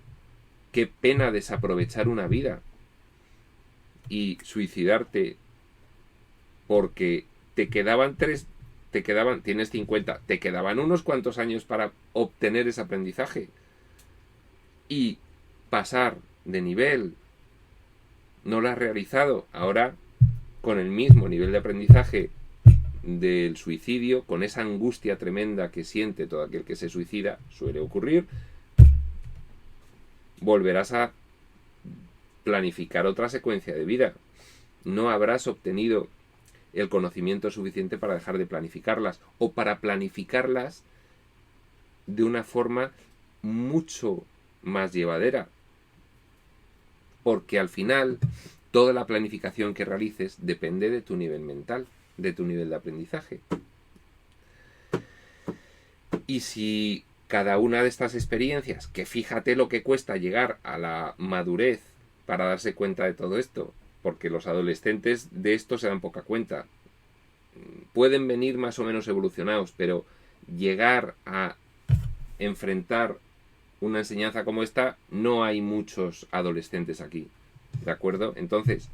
qué pena desaprovechar una vida y suicidarte porque tienes 50, te quedaban unos cuantos años para obtener ese aprendizaje y pasar de nivel. No lo has realizado. Ahora, con el mismo nivel de aprendizaje del suicidio, con esa angustia tremenda que siente todo aquel que se suicida, suele ocurrir, volverás a planificar otra secuencia de vida. no habrás obtenido el conocimiento suficiente para dejar de planificarlas o para planificarlas de una forma mucho más llevadera. Porque al final toda la planificación que realices depende de tu nivel mental, de tu nivel de aprendizaje. Y si cada una de estas experiencias, que fíjate lo que cuesta llegar a la madurez para darse cuenta de todo esto, porque los adolescentes de esto se dan poca cuenta. Pueden venir más o menos evolucionados, pero llegar a enfrentar una enseñanza como esta, no hay muchos adolescentes aquí, ¿de acuerdo? Entonces,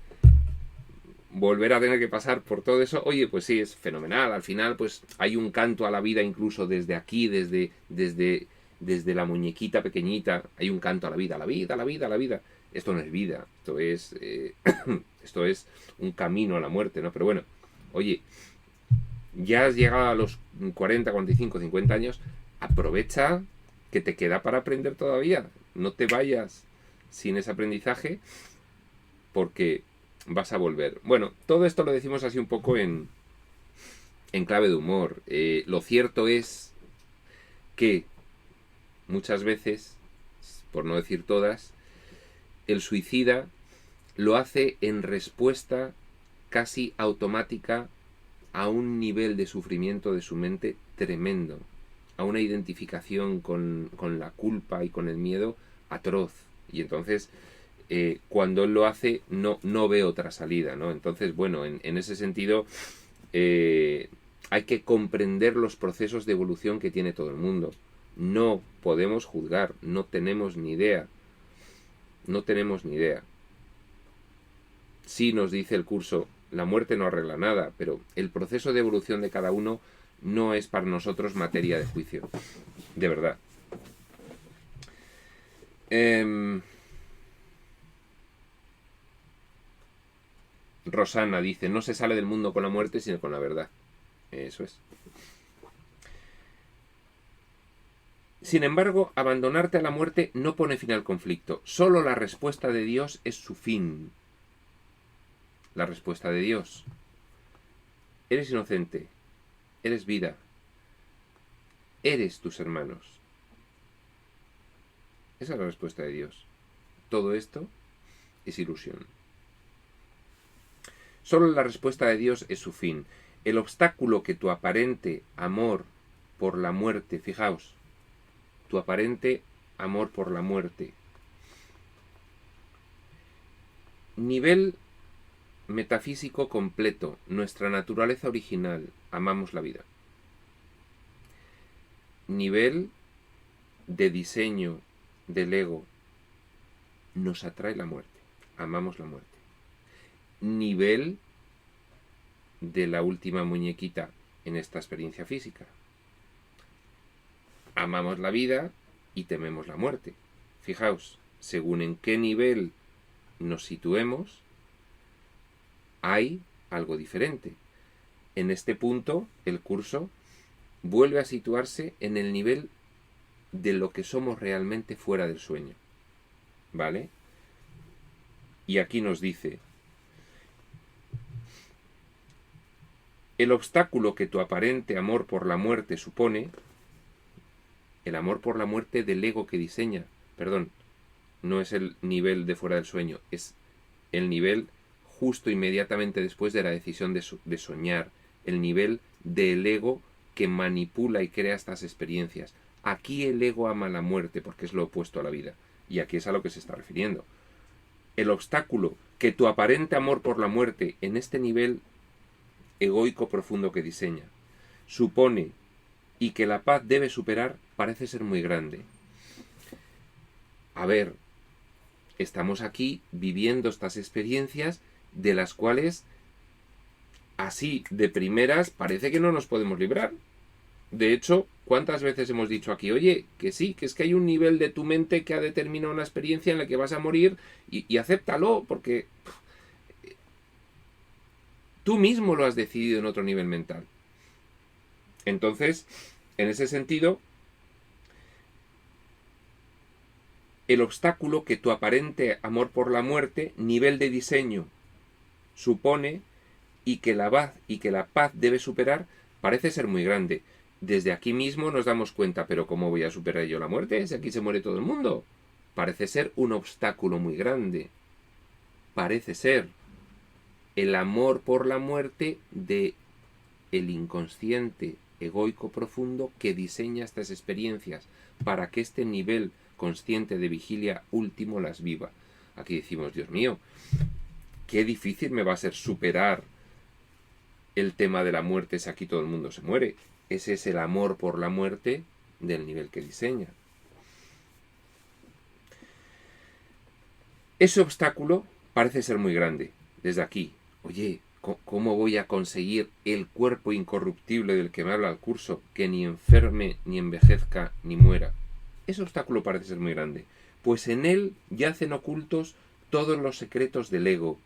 volver a tener que pasar por todo eso, oye, pues sí, es fenomenal. Al final, pues hay un canto a la vida incluso desde aquí, desde la muñequita pequeñita, hay un canto a la vida, a la vida, a la vida, a la vida. Esto no es vida, esto es un camino a la muerte, ¿no? Pero bueno, oye, ya has llegado a los 40, 45, 50 años, aprovecha que te queda para aprender todavía. No te vayas sin ese aprendizaje porque vas a volver. Bueno, todo esto lo decimos así un poco en clave de humor. Lo cierto es que muchas veces, por no decir todas, el suicida lo hace en respuesta casi automática a un nivel de sufrimiento de su mente tremendo, a una identificación con la culpa y con el miedo atroz. Y entonces, cuando él lo hace, no ve otra salida, ¿no? Entonces, bueno, en ese sentido, hay que comprender los procesos de evolución que tiene todo el mundo. No podemos juzgar, no tenemos ni idea. No tenemos ni idea. Sí nos dice el curso, la muerte no arregla nada, pero el proceso de evolución de cada uno no es para nosotros materia de juicio. De verdad. Rosana dice, no se sale del mundo con la muerte, sino con la verdad. Eso es. Sin embargo, abandonarte a la muerte no pone fin al conflicto. Solo la respuesta de Dios es su fin. La respuesta de Dios. Eres inocente. Eres vida. Eres tus hermanos. Esa es la respuesta de Dios. Todo esto es ilusión. Solo la respuesta de Dios es su fin. El obstáculo que tu aparente amor por la muerte, fijaos, tu aparente amor por la muerte. Nivel metafísico completo, nuestra naturaleza original, amamos la vida. Nivel de diseño del ego, nos atrae la muerte, amamos la muerte. Nivel de la última muñequita en esta experiencia física. Amamos la vida y tememos la muerte. Fijaos, según en qué nivel nos situemos, hay algo diferente. En este punto, el curso vuelve a situarse en el nivel de lo que somos realmente fuera del sueño. ¿Vale? Y aquí nos dice, el obstáculo que tu aparente amor por la muerte supone, el amor por la muerte del ego que diseña, perdón, no es el nivel de fuera del sueño, es el nivel justo inmediatamente después de la decisión de soñar, el nivel del ego que manipula y crea estas experiencias. Aquí el ego ama la muerte porque es lo opuesto a la vida, y aquí es a lo que se está refiriendo. El obstáculo que tu aparente amor por la muerte en este nivel egoico profundo que diseña supone y que la paz debe superar parece ser muy grande. A ver, estamos aquí viviendo estas experiencias de las cuales así de primeras parece que no nos podemos librar. De hecho, ¿cuántas veces hemos dicho aquí, oye, que sí, que es que hay un nivel de tu mente que ha determinado una experiencia en la que vas a morir y acéptalo, porque tú mismo lo has decidido en otro nivel mental. Entonces, en ese sentido, el obstáculo que tu aparente amor por la muerte, nivel de diseño, supone y que la paz debe superar parece ser muy grande. Desde aquí mismo nos damos cuenta, pero ¿cómo voy a superar yo la muerte si aquí se muere todo el mundo? Parece ser un obstáculo muy grande. Parece ser el amor por la muerte de el inconsciente egoico profundo que diseña estas experiencias para que este nivel consciente de vigilia último las viva. Aquí decimos, Dios mío, qué difícil me va a ser superar el tema de la muerte si aquí todo el mundo se muere. Ese es el amor por la muerte del nivel que diseña. Ese obstáculo parece ser muy grande. Desde aquí, oye, ¿cómo voy a conseguir el cuerpo incorruptible del que me habla el curso, que ni enferme, ni envejezca, ni muera? Ese obstáculo parece ser muy grande, pues en él yacen ocultos todos los secretos del ego,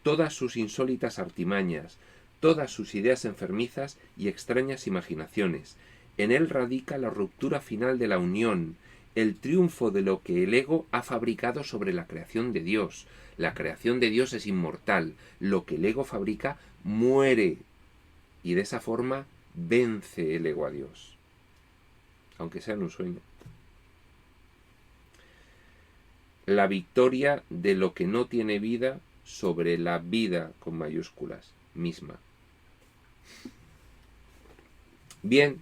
todas sus insólitas artimañas, todas sus ideas enfermizas y extrañas imaginaciones. En él radica la ruptura final de la unión, el triunfo de lo que el ego ha fabricado sobre la creación de Dios. La creación de Dios es inmortal, lo que el ego fabrica muere, y de esa forma vence el ego a Dios, aunque sea en un sueño. La victoria de lo que no tiene vida sobre la vida con mayúsculas misma. Bien,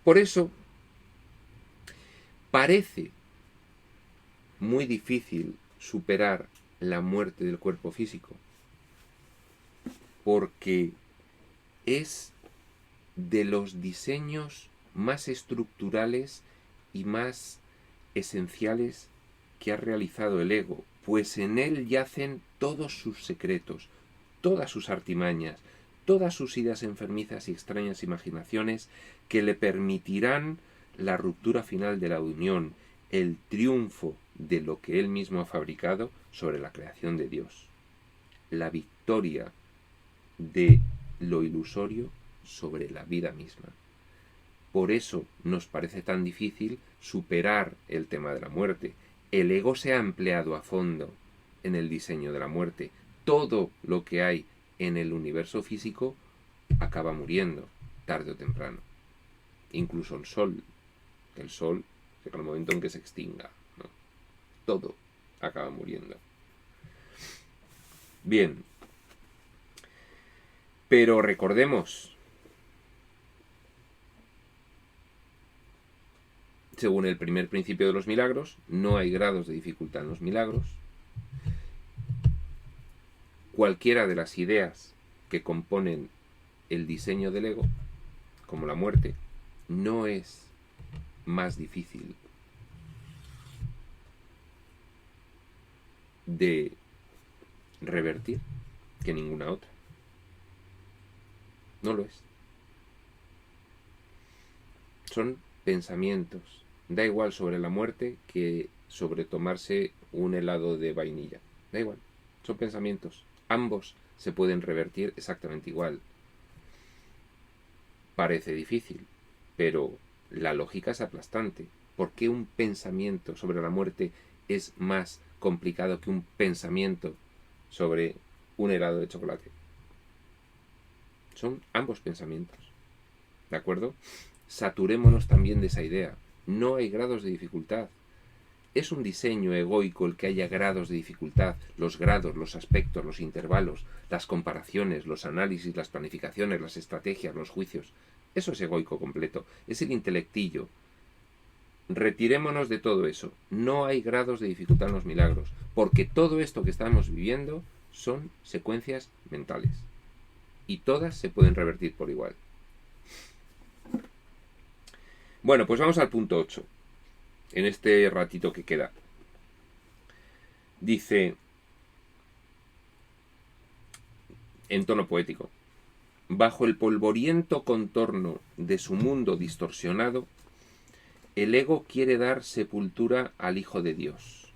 por eso parece muy difícil superar la muerte del cuerpo físico, porque es de los diseños más estructurales y más esenciales que ha realizado el ego, pues en él yacen todos sus secretos, todas sus artimañas, todas sus ideas enfermizas y extrañas imaginaciones que le permitirán la ruptura final de la unión, el triunfo de lo que él mismo ha fabricado sobre la creación de Dios, la victoria de lo ilusorio sobre la vida misma. Por eso nos parece tan difícil superar el tema de la muerte. El ego se ha empleado a fondo en el diseño de la muerte. Todo lo que hay en el universo físico acaba muriendo, tarde o temprano. Incluso el sol. El sol llega el momento en que se extinga, ¿no? Todo acaba muriendo. Bien. Pero recordemos, según el primer principio de los milagros, no hay grados de dificultad en los milagros. Cualquiera de las ideas que componen el diseño del ego, como la muerte, no es más difícil de revertir que ninguna otra. No lo es. Son pensamientos. Da igual sobre la muerte que sobre tomarse un helado de vainilla. Da igual. Son pensamientos. Ambos se pueden revertir exactamente igual. Parece difícil, pero la lógica es aplastante. ¿Por qué un pensamiento sobre la muerte es más complicado que un pensamiento sobre un helado de chocolate? Son ambos pensamientos. ¿De acuerdo? Saturémonos también de esa idea. No hay grados de dificultad. Es un diseño egoico el que haya grados de dificultad, los grados, los aspectos, los intervalos, las comparaciones, los análisis, las planificaciones, las estrategias, los juicios. Eso es egoico completo, es el intelectillo. Retirémonos de todo eso. No hay grados de dificultad en los milagros, porque todo esto que estamos viviendo son secuencias mentales. Y todas se pueden revertir por igual. Bueno, pues vamos al punto 8. En este ratito que queda. Dice, en tono poético, bajo el polvoriento contorno de su mundo distorsionado, el ego quiere dar sepultura al Hijo de Dios.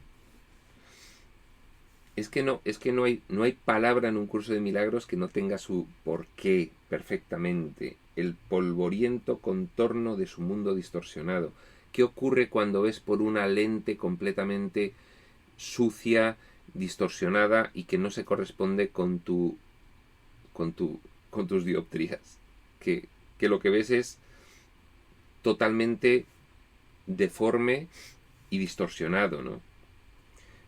Es que no hay palabra en un curso de milagros que no tenga su porqué perfectamente. El polvoriento contorno de su mundo distorsionado. ¿Qué ocurre cuando ves por una lente completamente sucia, distorsionada y que no se corresponde con tus dioptrías. Que lo que ves es totalmente deforme y distorsionado, ¿no?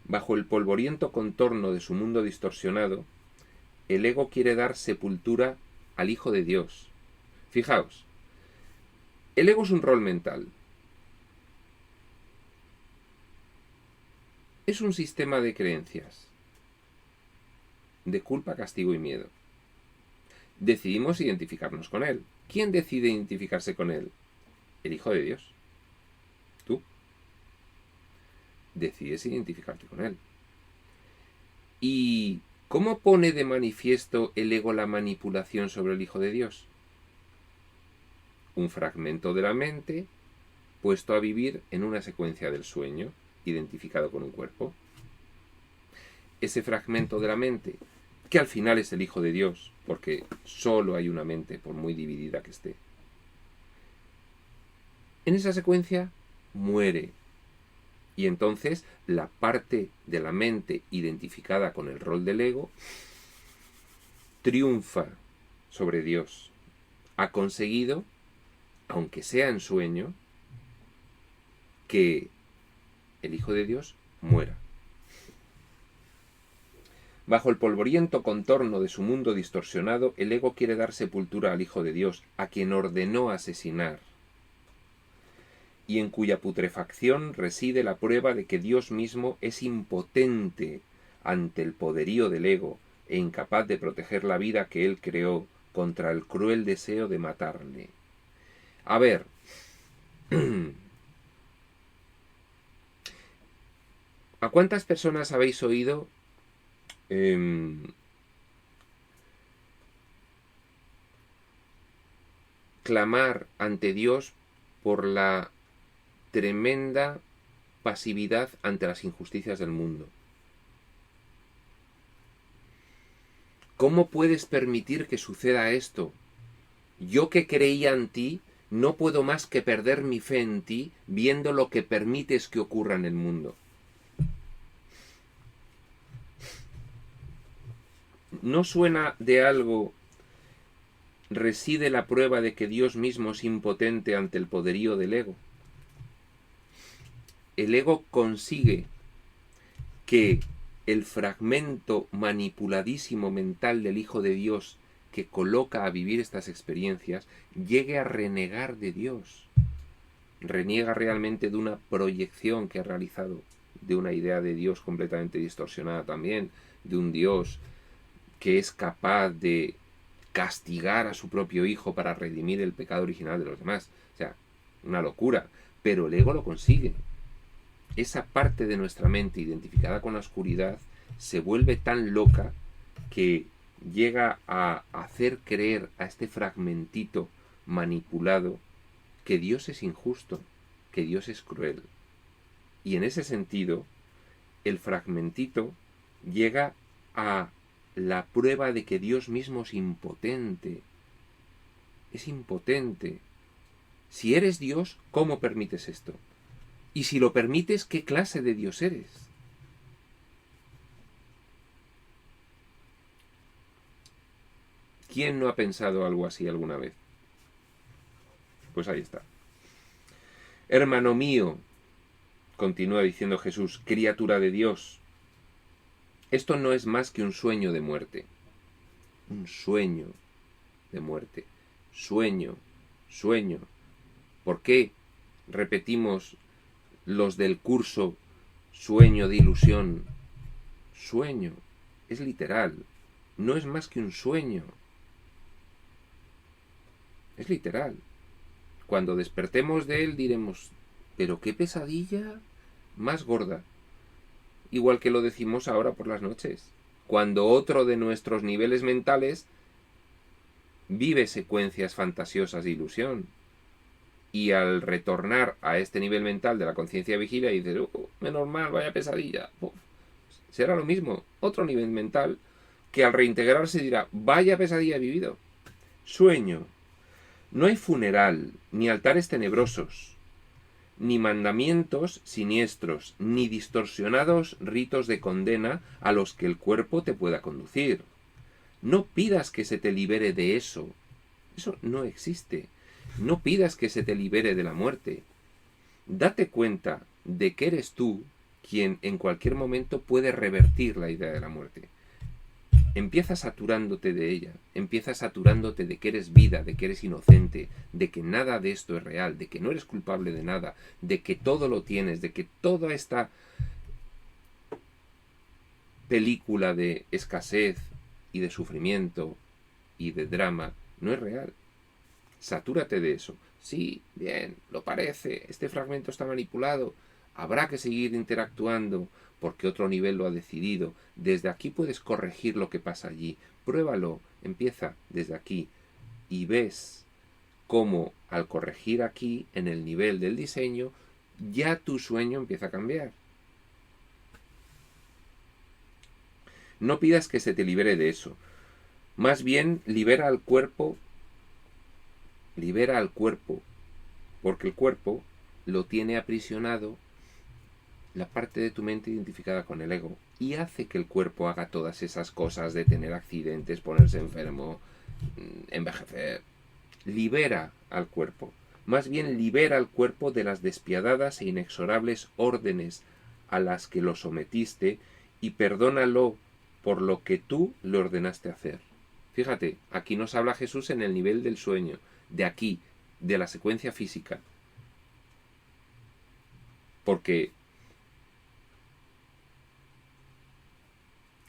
Bajo el polvoriento contorno de su mundo distorsionado, el ego quiere dar sepultura al Hijo de Dios. Fijaos, el ego es un rol mental. Es un sistema de creencias, de culpa, castigo y miedo. Decidimos identificarnos con él. ¿Quién decide identificarse con él? El Hijo de Dios. Tú. Decides identificarte con él. ¿Y cómo pone de manifiesto el ego la manipulación sobre el Hijo de Dios? Un fragmento de la mente puesto a vivir en una secuencia del sueño, identificado con un cuerpo. Ese fragmento de la mente, que al final es el Hijo de Dios, porque solo hay una mente, por muy dividida que esté. En esa secuencia muere. Y entonces la parte de la mente identificada con el rol del ego triunfa sobre Dios. Ha conseguido, aunque sea en sueño, que el Hijo de Dios muera. Bajo el polvoriento contorno de su mundo distorsionado, el ego quiere dar sepultura al Hijo de Dios, a quien ordenó asesinar, y en cuya putrefacción reside la prueba de que Dios mismo es impotente ante el poderío del ego e incapaz de proteger la vida que él creó contra el cruel deseo de matarle. A ver, ¿a cuántas personas habéis oído clamar ante Dios por la tremenda pasividad ante las injusticias del mundo? ¿Cómo puedes permitir que suceda esto? Yo que creía en ti, no puedo más que perder mi fe en ti, viendo lo que permites que ocurra en el mundo. ¿No suena de algo reside la prueba de que Dios mismo es impotente ante el poderío del ego? El ego consigue que el fragmento manipuladísimo mental del Hijo de Dios que coloca a vivir estas experiencias llegue a renegar de Dios. Reniega realmente de una proyección que ha realizado, de una idea de Dios completamente distorsionada también, de un Dios que es capaz de castigar a su propio Hijo para redimir el pecado original de los demás. O sea, una locura. Pero el ego lo consigue. Esa parte de nuestra mente identificada con la oscuridad se vuelve tan loca que llega a hacer creer a este fragmentito manipulado que Dios es injusto, que Dios es cruel. Y en ese sentido, el fragmentito llega a la prueba de que Dios mismo es impotente. Es impotente. Si eres Dios, ¿cómo permites esto? Y si lo permites, ¿qué clase de Dios eres? ¿Quién no ha pensado algo así alguna vez? Pues ahí está. Hermano mío, continúa diciendo Jesús, criatura de Dios, esto no es más que un sueño de muerte. Un sueño de muerte. Sueño, sueño. ¿Por qué repetimos los del curso sueño de ilusión? Sueño. Es literal. No es más que un sueño. Es literal. Cuando despertemos de él diremos, pero qué pesadilla más gorda. Igual que lo decimos ahora por las noches, cuando otro de nuestros niveles mentales vive secuencias fantasiosas de ilusión. Y al retornar a este nivel mental de la conciencia vigilia, dices, menos mal, vaya pesadilla. Uf, será lo mismo, otro nivel mental que al reintegrarse dirá, vaya pesadilla he vivido. Sueño. No hay funeral, ni altares tenebrosos. ni mandamientos siniestros, ni distorsionados ritos de condena a los que el cuerpo te pueda conducir. No pidas que se te libere de eso. Eso no existe. No pidas que se te libere de la muerte. Date cuenta de que eres tú quien en cualquier momento puede revertir la idea de la muerte. Empieza saturándote de ella, empieza saturándote de que eres vida, de que eres inocente, de que nada de esto es real, de que no eres culpable de nada, de que todo lo tienes, de que toda esta película de escasez y de sufrimiento y de drama no es real. Satúrate de eso. Sí, bien, lo parece, este fragmento está manipulado, habrá que seguir interactuando porque otro nivel lo ha decidido. Desde aquí puedes corregir lo que pasa allí. Pruébalo, empieza desde aquí y ves cómo al corregir aquí en el nivel del diseño ya tu sueño empieza a cambiar. No pidas que se te libere de eso. Más bien libera al cuerpo, porque el cuerpo lo tiene aprisionado la parte de tu mente identificada con el ego y hace que el cuerpo haga todas esas cosas de tener accidentes, ponerse enfermo, envejecer. Libera al cuerpo. Más bien libera al cuerpo de las despiadadas e inexorables órdenes a las que lo sometiste y perdónalo por lo que tú le ordenaste hacer. Fíjate, aquí nos habla Jesús en el nivel del sueño, de aquí, de la secuencia física. Porque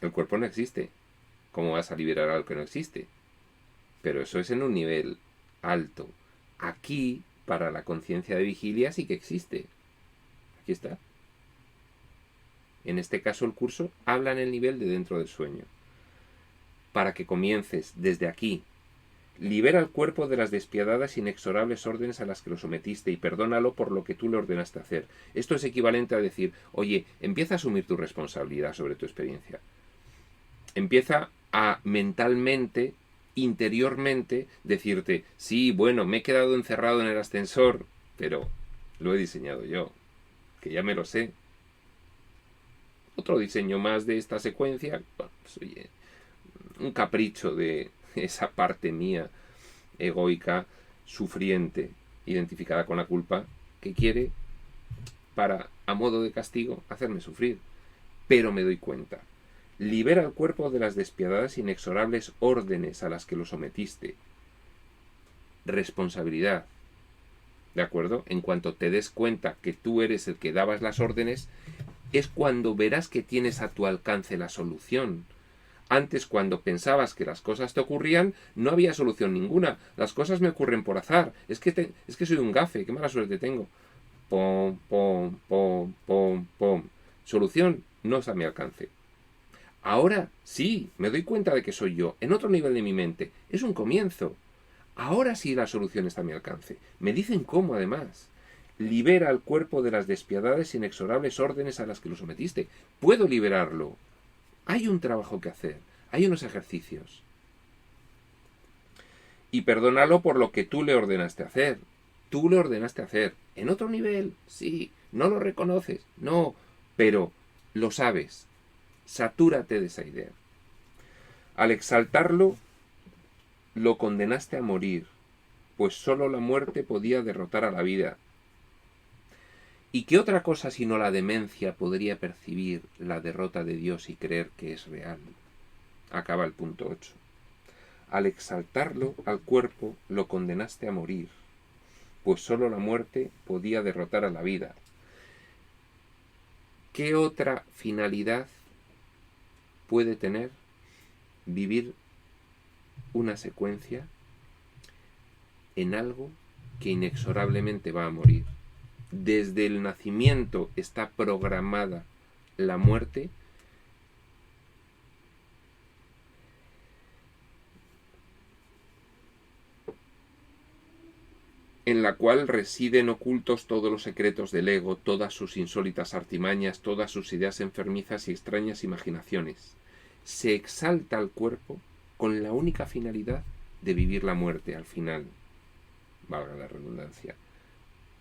el cuerpo no existe. ¿Cómo vas a liberar algo que no existe? Pero eso es en un nivel alto. Aquí, para la conciencia de vigilia, sí que existe. Aquí está. En este caso, el curso habla en el nivel de dentro del sueño. Para que comiences desde aquí. Libera al cuerpo de las despiadadas e inexorables órdenes a las que lo sometiste y perdónalo por lo que tú le ordenaste hacer. Esto es equivalente a decir, oye, empieza a asumir tu responsabilidad sobre tu experiencia. Empieza a mentalmente, interiormente, decirte, sí, bueno, me he quedado encerrado en el ascensor, pero lo he diseñado yo, que ya me lo sé. Otro diseño más de esta secuencia, bueno, pues, oye, un capricho de esa parte mía egoica, sufriente, identificada con la culpa, que quiere, para, a modo de castigo, hacerme sufrir. Pero me doy cuenta. Libera al cuerpo de las despiadadas e inexorables órdenes a las que lo sometiste. Responsabilidad. ¿De acuerdo? En cuanto te des cuenta que tú eres el que dabas las órdenes, es cuando verás que tienes a tu alcance la solución. Antes, cuando pensabas que las cosas te ocurrían, no había solución ninguna. Las cosas me ocurren por azar. Es que soy un gafe. Qué mala suerte tengo. Pom, pom, pom, pom, pom. Solución no es a mi alcance. Ahora sí, me doy cuenta de que soy yo, en otro nivel de mi mente. Es un comienzo. Ahora sí la solución está a mi alcance. Me dicen cómo, además. Libera al cuerpo de las despiadadas e inexorables órdenes a las que lo sometiste. Puedo liberarlo. Hay un trabajo que hacer. Hay unos ejercicios. Y perdónalo por lo que tú le ordenaste hacer. Tú le ordenaste hacer. En otro nivel, sí. No lo reconoces. No. Pero lo sabes. Satúrate de esa idea. Al exaltarlo, lo condenaste a morir, pues sólo la muerte podía derrotar a la vida. ¿Y qué otra cosa sino la demencia podría percibir la derrota de Dios y creer que es real? Acaba el punto 8. Al exaltarlo al cuerpo, lo condenaste a morir, pues sólo la muerte podía derrotar a la vida. ¿Qué otra finalidad puede tener vivir una secuencia en algo que inexorablemente va a morir? Desde el nacimiento está programada la muerte en la cual residen ocultos todos los secretos del ego, todas sus insólitas artimañas, todas sus ideas enfermizas y extrañas imaginaciones. Se exalta al cuerpo con la única finalidad de vivir la muerte al final, valga la redundancia,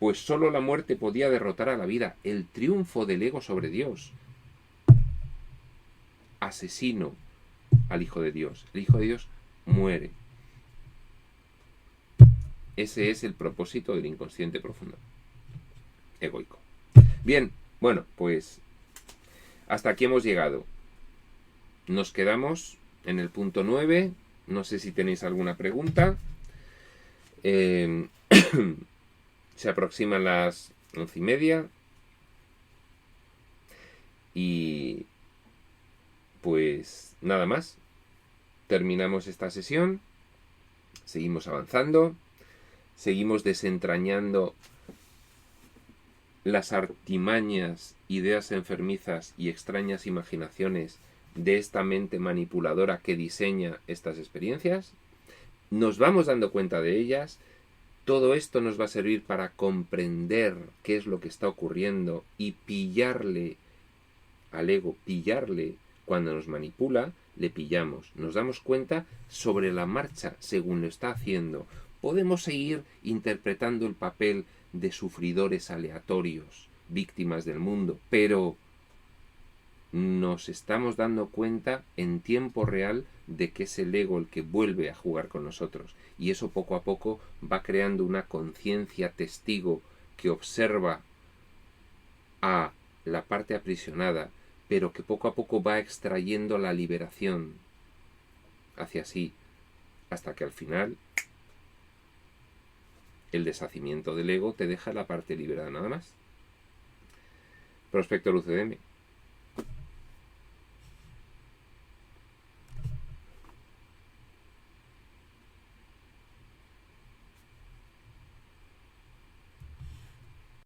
pues solo la muerte podía derrotar a la vida, el triunfo del ego sobre Dios. Asesino al Hijo de Dios. El Hijo de Dios muere. Ese es el propósito del inconsciente profundo, egoico. Bien, bueno, pues hasta aquí hemos llegado. Nos quedamos en el punto 9. No sé si tenéis alguna pregunta. Se aproximan las 11:30. Y pues nada más. Terminamos esta sesión. Seguimos avanzando. Seguimos desentrañando las artimañas, ideas enfermizas y extrañas imaginaciones de esta mente manipuladora que diseña estas experiencias. Nos vamos dando cuenta de ellas. Todo esto nos va a servir para comprender qué es lo que está ocurriendo y pillarle al ego, pillarle cuando nos manipula, le pillamos. Nos damos cuenta sobre la marcha, según lo está haciendo. Podemos seguir interpretando el papel de sufridores aleatorios, víctimas del mundo, pero nos estamos dando cuenta en tiempo real de que es el ego el que vuelve a jugar con nosotros, y eso poco a poco va creando una conciencia testigo que observa a la parte aprisionada, pero que poco a poco va extrayendo la liberación hacia sí, hasta que al final el deshacimiento del ego te deja la parte liberada nada más. Prospecto Luz EDM.